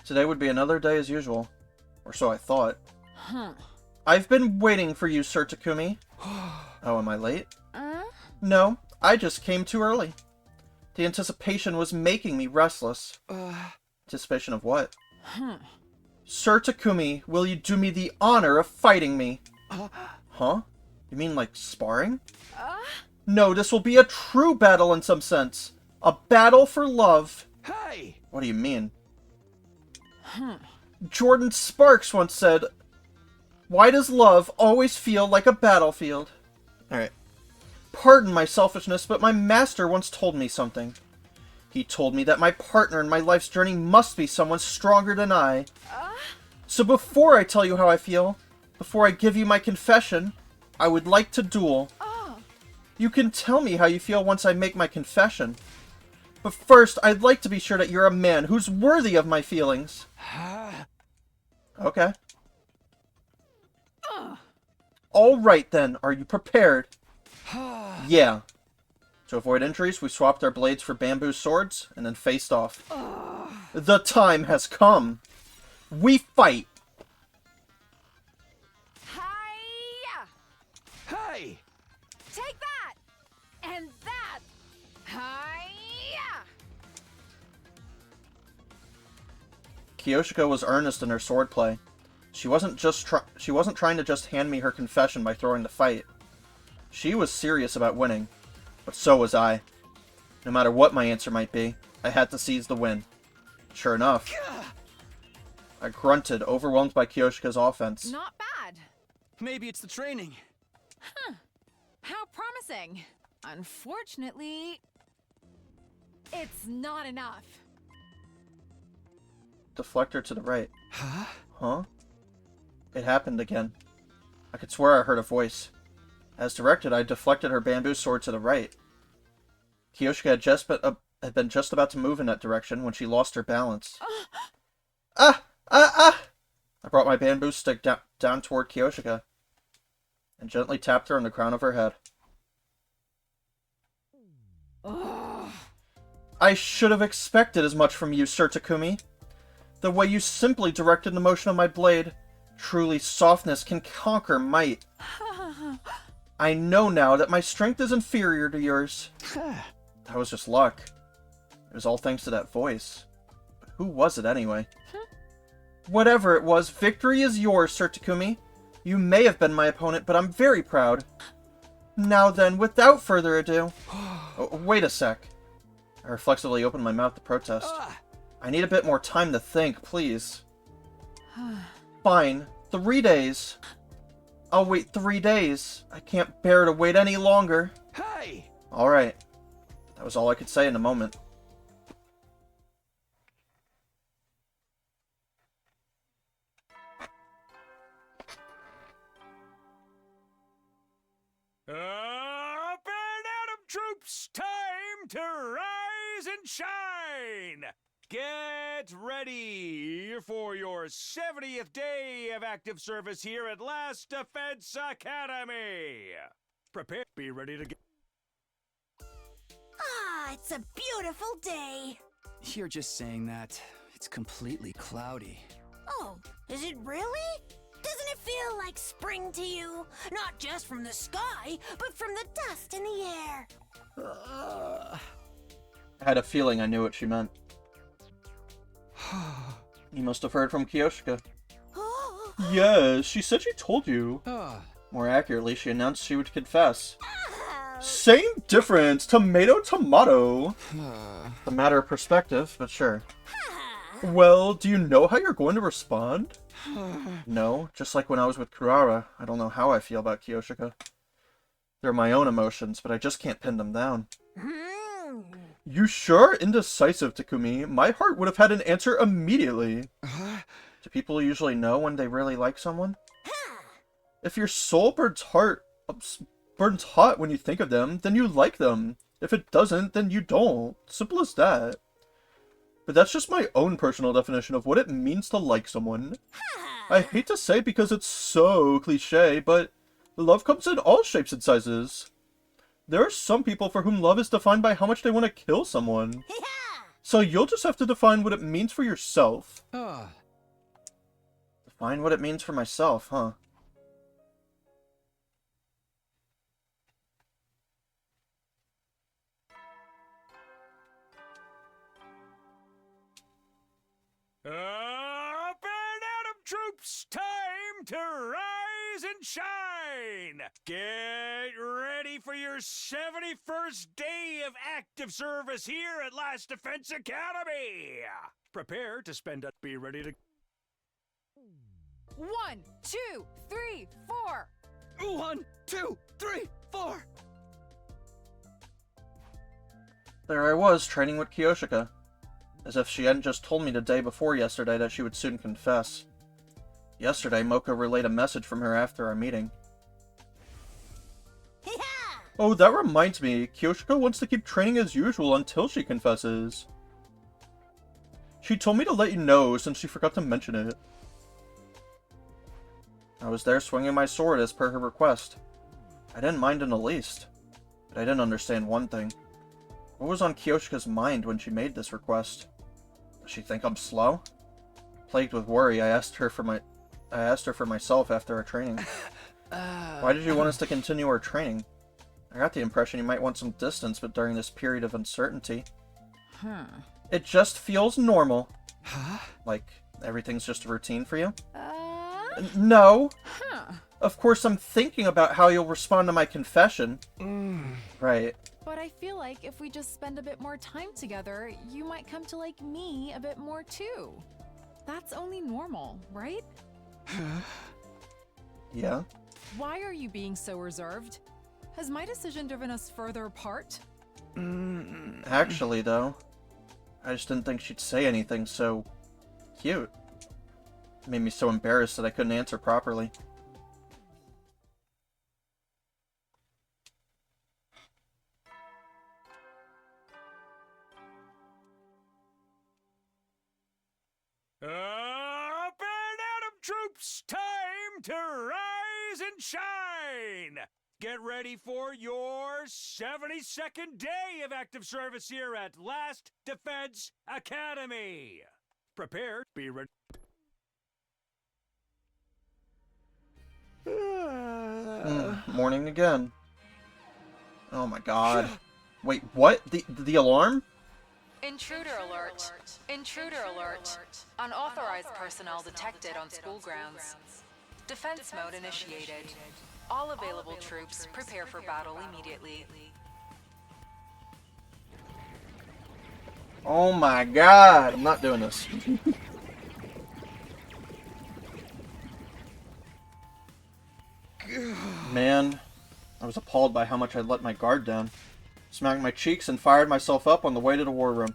Today would be another day as usual. Or so I thought. I've been waiting for you, Sir Takumi. Oh, am I late? No, I just came too early. The anticipation was making me restless. Anticipation of what? Sir Takumi, will you do me the honor of fighting me? Huh? You mean like sparring? No, this will be a true battle in some sense. A battle for love. Hey! What do you mean? Jordan Sparks once said, "Why does love always feel like a battlefield?" Alright. Pardon my selfishness, but my master once told me something. He told me that my partner in my life's journey must be someone stronger than I. So before I tell you how I feel, before I give you my confession, I would like to duel. You can tell me how you feel once I make my confession. But first, I'd like to be sure that you're a man who's worthy of my feelings. Okay. Alright then, are you prepared? Yeah. To avoid injuries, we swapped our blades for bamboo swords, and then faced off. The time has come. We fight. Hiya! Hey! Take that! And that! Hiya! Kiyoshika was earnest in her swordplay. She wasn't trying to just hand me her confession by throwing the fight. She was serious about winning, but so was I. No matter what my answer might be, I had to seize the win. Sure enough, I grunted, overwhelmed by Kiyoshika's offense. Not bad. Maybe it's the training. How promising. Unfortunately, it's not enough. Deflector to the right. Huh? Huh? It happened again. I could swear I heard a voice. As directed, I deflected her bamboo sword to the right. Kiyoshika had been just about to move in that direction when she lost her balance. Ah! Ah! Ah! I brought my bamboo stick down toward Kiyoshika and gently tapped her on the crown of her head. I should have expected as much from you, Sir Takumi. The way you simply directed the motion of my blade. Truly, softness can conquer might. I know now that my strength is inferior to yours. That was just luck. It was all thanks to that voice. But who was it anyway? Whatever it was, victory is yours, Sir Takumi. You may have been my opponent, but I'm very proud. Now then, without further ado... Oh, wait a sec. I reflexively opened my mouth to protest. I need a bit more time to think, please. Fine. 3 days. I'll wait 3 days. I can't bear to wait any longer. Hey! Alright. That was all I could say in a moment. Up and Atom troops, time to rise and shine! Get ready for your 70th day of active service here at Last Defense Academy! Prepare, be ready to get... Ah, it's a beautiful day. You're just saying that. It's completely cloudy. Oh, is it really? Doesn't it feel like spring to you? Not just from the sky, but from the dust in the air. I had a feeling I knew what she meant. You must have heard from Kiyoshika. Yes, she said she told you. More accurately, she announced she would confess. Same difference, tomato, tomato. A matter of perspective, but sure. Well, do you know how you're going to respond? No, just like when I was with Kurara, I don't know how I feel about Kiyoshika. They're my own emotions, but I just can't pin them down. You sure are indecisive, Takumi. My heart would have had an answer immediately. Do people usually know when they really like someone? If your soul burns hot when you think of them, then you like them. If it doesn't, then you don't. Simple as that. But that's just my own personal definition of what it means to like someone. I hate to say it because it's so cliche, but love comes in all shapes and sizes. There are some people for whom love is defined by how much they want to kill someone. So you'll just have to define what it means for yourself. Define what it means for myself, huh? Up and Atom troops, time to rise and shine! Get ready for your 71st day of active service here at Last Defense Academy! Prepare to spend a... Be ready to... 1, 2, 3, 4. 1, 2, 3, 4. There I was, training with Kiyoshika. As if she hadn't just told me the day before yesterday that she would soon confess. Yesterday, Moko relayed a message from her after our meeting. Oh, that reminds me, Kiyoshika wants to keep training as usual until she confesses. She told me to let you know since she forgot to mention it. I was there swinging my sword as per her request. I didn't mind in the least, but I didn't understand one thing. What was on Kiyoshika's mind when she made this request? Was She think I'm slow? Plagued with worry, I asked her for myself after our training. Why did you want us to continue our training? I got the impression you might want some distance, but during this period of uncertainty. It just feels normal. Like, everything's just a routine for you? No. Of course, I'm thinking about how you'll respond to my confession. Right. But I feel like if we just spend a bit more time together, you might come to like me a bit more too. That's only normal, right? Yeah. Why are you being so reserved? Has my decision driven us further apart? Actually, though, I just didn't think she'd say anything so cute. It made me so embarrassed that I couldn't answer properly. Up and Atom troops, time to rise and shine! Get ready for your 72nd day of active service here at Last Defense Academy. Prepare, be ready. Morning again. Oh my god. Wait, what? The alarm? Intruder alert. Intruder alert. Unauthorized personnel detected on school grounds. Defense mode initiated. All available troops prepare for battle immediately. Oh my god. I'm not doing this. Man, I was appalled by how much I let my guard down. Smacked my cheeks and fired myself up on the way to the war room.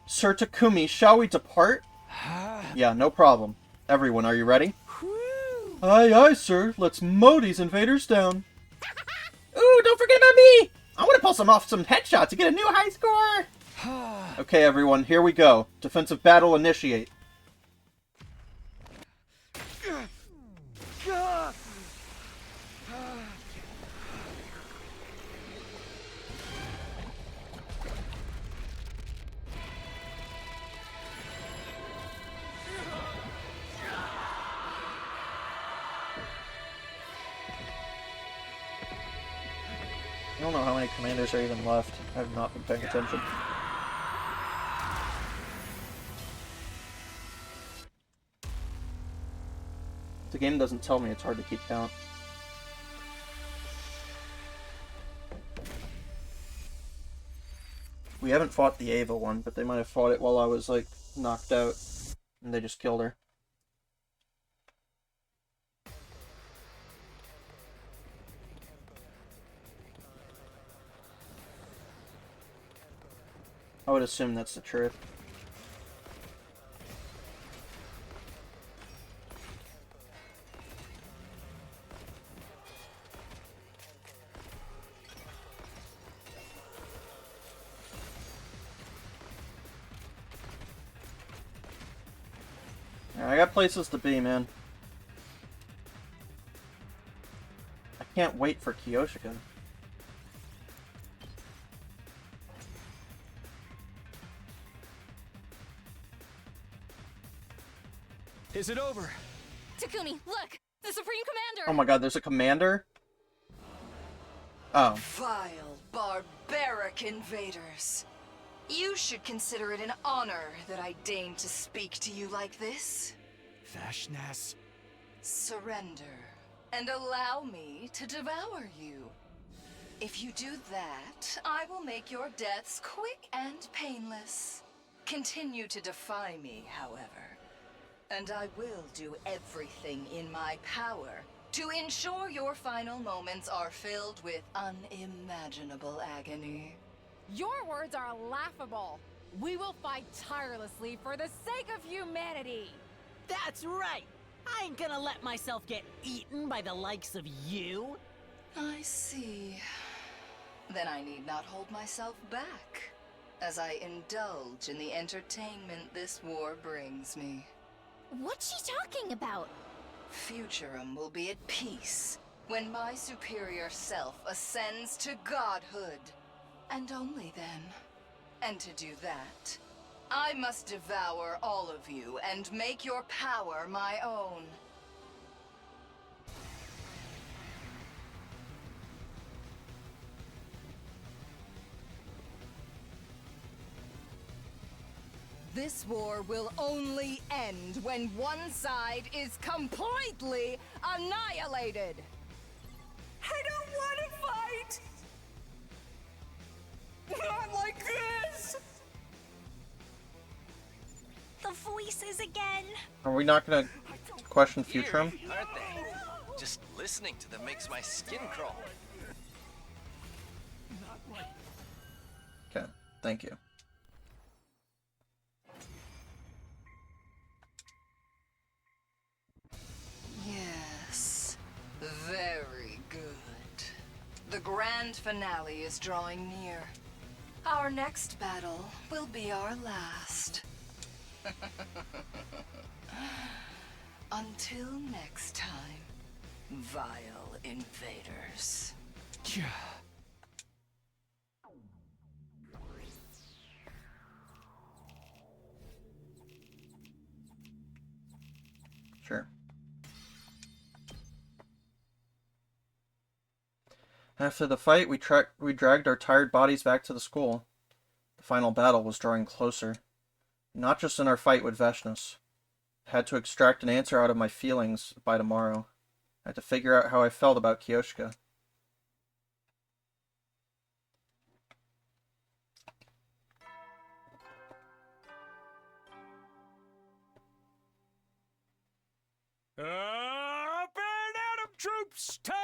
Sir Takumi, shall we depart? Yeah, no problem. Everyone, are you ready? Aye, aye, sir. Let's mow these invaders down. Ooh, don't forget about me! I want to pull some headshots to get a new high score! Okay, everyone, here we go. Defensive battle initiate. I don't know how many commanders are even left. I have not been paying attention. If the game doesn't tell me, it's hard to keep count. We haven't fought the Ava one, but they might have fought it while I was, like, knocked out. And they just killed her. I would assume that's the truth. I got places to be, man. I can't wait for Kyoshika. Is it over? Takumi, look! The Supreme Commander! Oh my god, there's a commander? Oh. Vile, barbaric invaders. You should consider it an honor that I deign to speak to you like this. Vashnas. Surrender, and allow me to devour you. If you do that, I will make your deaths quick and painless. Continue to defy me, however. And I will do everything in my power to ensure your final moments are filled with unimaginable agony. Your words are laughable. We will fight tirelessly for the sake of humanity. That's right! I ain't gonna let myself get eaten by the likes of you. I see. Then I need not hold myself back, as I indulge in the entertainment this war brings me. What's she talking about? Futurum will be at peace when my superior self ascends to godhood. and only then. And to do that, I must devour all of you and make your power my own. This war will only end when one side is completely annihilated. I don't want to fight! Not like this! The voices again. Are we not gonna question Futurum? Eerie, aren't they? Just listening to them makes my skin crawl. Okay, thank you. Yes, very good. The grand finale is drawing near. Our next battle will be our last. Until next time, vile invaders. Sure. After the fight, we dragged our tired bodies back to the school. The final battle was drawing closer. Not just in our fight with Veshnus. I had to extract an answer out of my feelings by tomorrow. I had to figure out how I felt about Kiyoshika. Up and Atom troops, time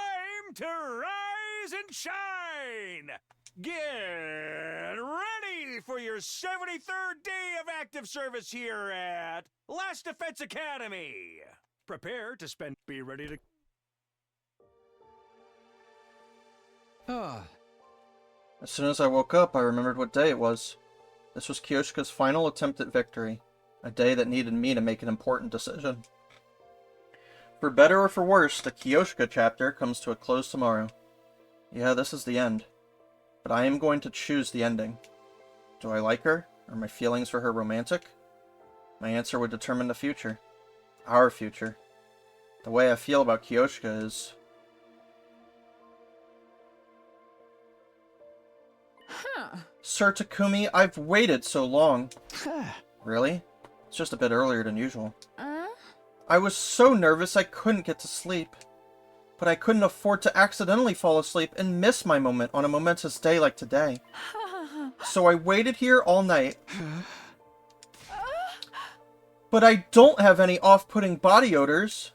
to rise and shine! Get ready for your 73rd day of active service here at Last Defense Academy! Prepare to spend... Be ready to... As soon as I woke up, I remembered what day it was. This was Kiyoshika's final attempt at victory. A day that needed me to make an important decision. For better or for worse, the Kiyoshika chapter comes to a close tomorrow. Yeah, this is the end. But I am going to choose the ending. Do I like her? Are my feelings for her romantic? My answer would determine the future. Our future. The way I feel about Kiyoshika is... Sir Takumi, I've waited so long. Really? It's just a bit earlier than usual. I was so nervous I couldn't get to sleep. But I couldn't afford to accidentally fall asleep and miss my moment on a momentous day like today. So I waited here all night. But I don't have any off-putting body odors.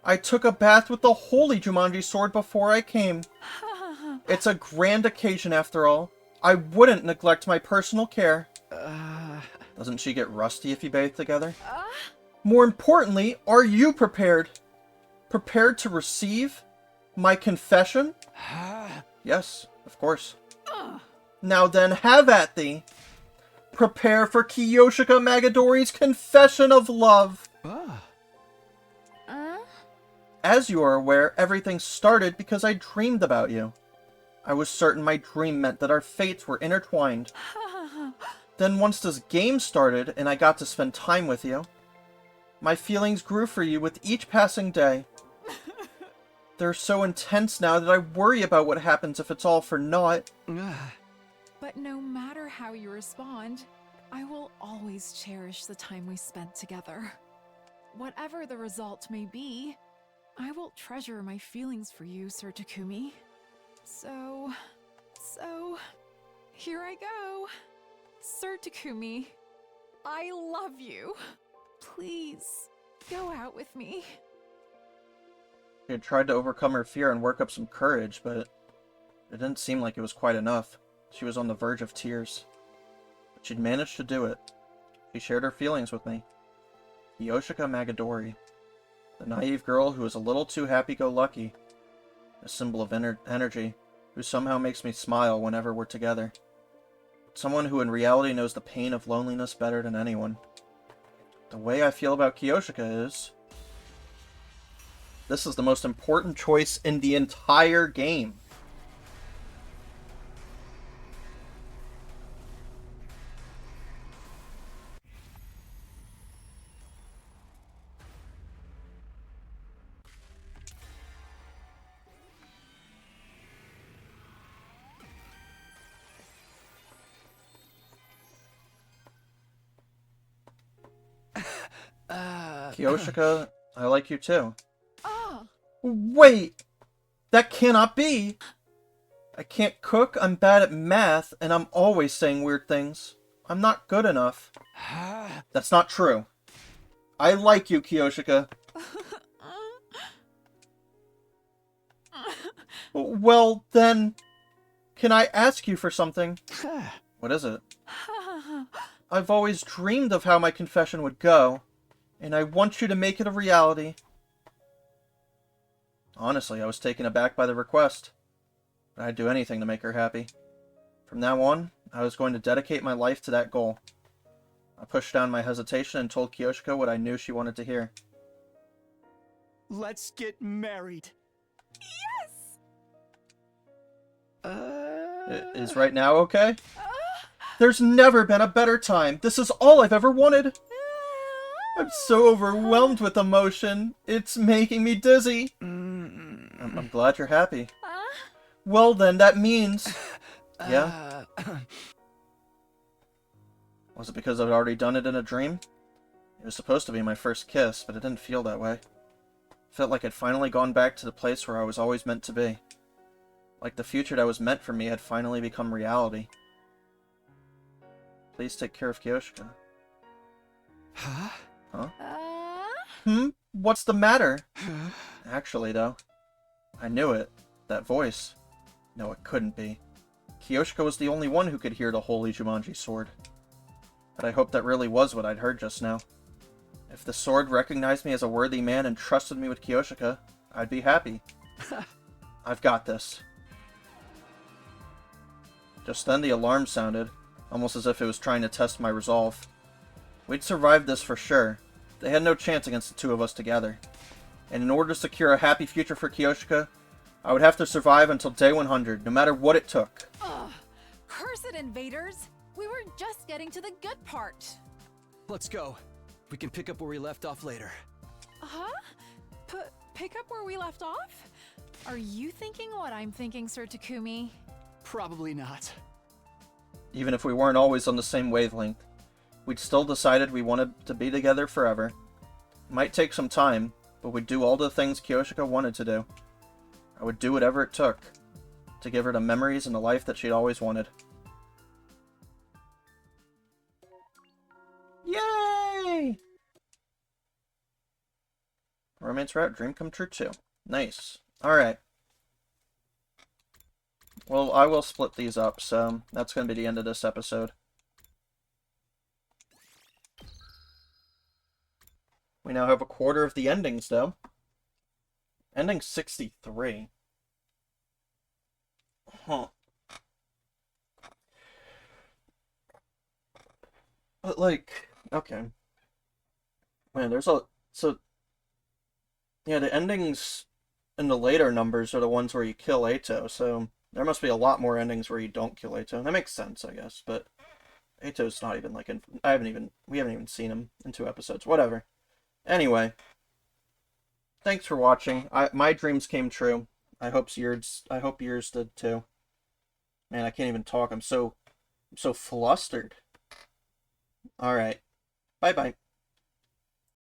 I took a bath with the holy Jumonji sword before I came. It's a grand occasion after all. I wouldn't neglect my personal care. Doesn't she get rusty if you bathe together? More importantly, are you prepared? Prepared to receive my confession? Yes, of course. Now then, have at thee. Prepare for Kiyoshika Magadori's confession of love. As you are aware, everything started because I dreamed about you. I was certain my dream meant that our fates were intertwined. Then once this game started and I got to spend time with you, my feelings grew for you with each passing day. They're so intense now that I worry about what happens if it's all for naught. But no matter how you respond, I will always cherish the time we spent together. Whatever the result may be, I will treasure my feelings for you, Sir Takumi. So, here I go. Sir Takumi, I love you. Please, go out with me. She had tried to overcome her fear and work up some courage, but it didn't seem like it was quite enough. She was on the verge of tears. But she'd managed to do it. She shared her feelings with me. Kiyoshika Magadori. The naive girl who is a little too happy-go-lucky. A symbol of energy, who somehow makes me smile whenever we're together. Someone who in reality knows the pain of loneliness better than anyone. The way I feel about Kiyoshika is... this is the most important choice in the entire game. Kiyoshika, I like you too. Oh, Wait! That cannot be! I can't cook, I'm bad at math, and I'm always saying weird things. I'm not good enough. That's not true. I like you, Kiyoshika. Well, then, can I ask you for something? What is it? I've always dreamed of how my confession would go, and I want you to make it a reality. Honestly, I was taken aback by the request, but I'd do anything to make her happy. From now on, I was going to dedicate my life to that goal. I pushed down my hesitation and told Kiyoshika what I knew she wanted to hear. Let's get married. Is right now okay? There's never been a better time. This is all I've ever wanted. I'm so overwhelmed with emotion. It's making me dizzy. I'm glad you're happy. Well then, that means... Yeah? Was it because I'd already done it in a dream? It was supposed to be my first kiss, but it didn't feel that way. It felt like I'd finally gone back to the place where I was always meant to be. Like the future that was meant for me had finally become reality. Please take care of Kiyoshika. Huh? Huh? What's the matter? Actually, though, I knew it. That voice. No, it couldn't be. Kiyoshika was the only one who could hear the holy Jumonji sword. But I hope that really was what I'd heard just now. If the sword recognized me as a worthy man and trusted me with Kiyoshika, I'd be happy. I've got this. Just then the alarm sounded, almost as if it was trying to test my resolve. We'd survived this for sure. They had no chance against the two of us together. And in order to secure a happy future for Kiyoshika, I would have to survive until day 100, no matter what it took. ugh. Curse it, invaders! We were just getting to the good part. Let's go. We can pick up where we left off later. Huh? Pick up where we left off? Are you thinking what I'm thinking, Sir Takumi? Probably not. Even if we weren't always on the same wavelength, we'd still decided we wanted to be together forever. It might take some time, but we'd do all the things Kiyoshika wanted to do. I would do whatever it took to give her the memories and the life that she'd always wanted. Yay! Romance Route, Dream Come True 2. Nice. Alright. Well, I will split these up, so that's going to be the end of this episode. We now have a quarter of the endings, though. Ending 63. Huh. But, like, okay. Man, there's a... So, yeah, the endings in the later numbers are the ones where you kill Eito, so there must be a lot more endings where you don't kill Eito. That makes sense, I guess, but Eito's not even, like, we haven't even seen him in 2 episodes. Whatever. Anyway. Thanks for watching. My dreams came true. I hope yours did too. Man, I can't even talk. I'm so flustered. Alright. Bye-bye.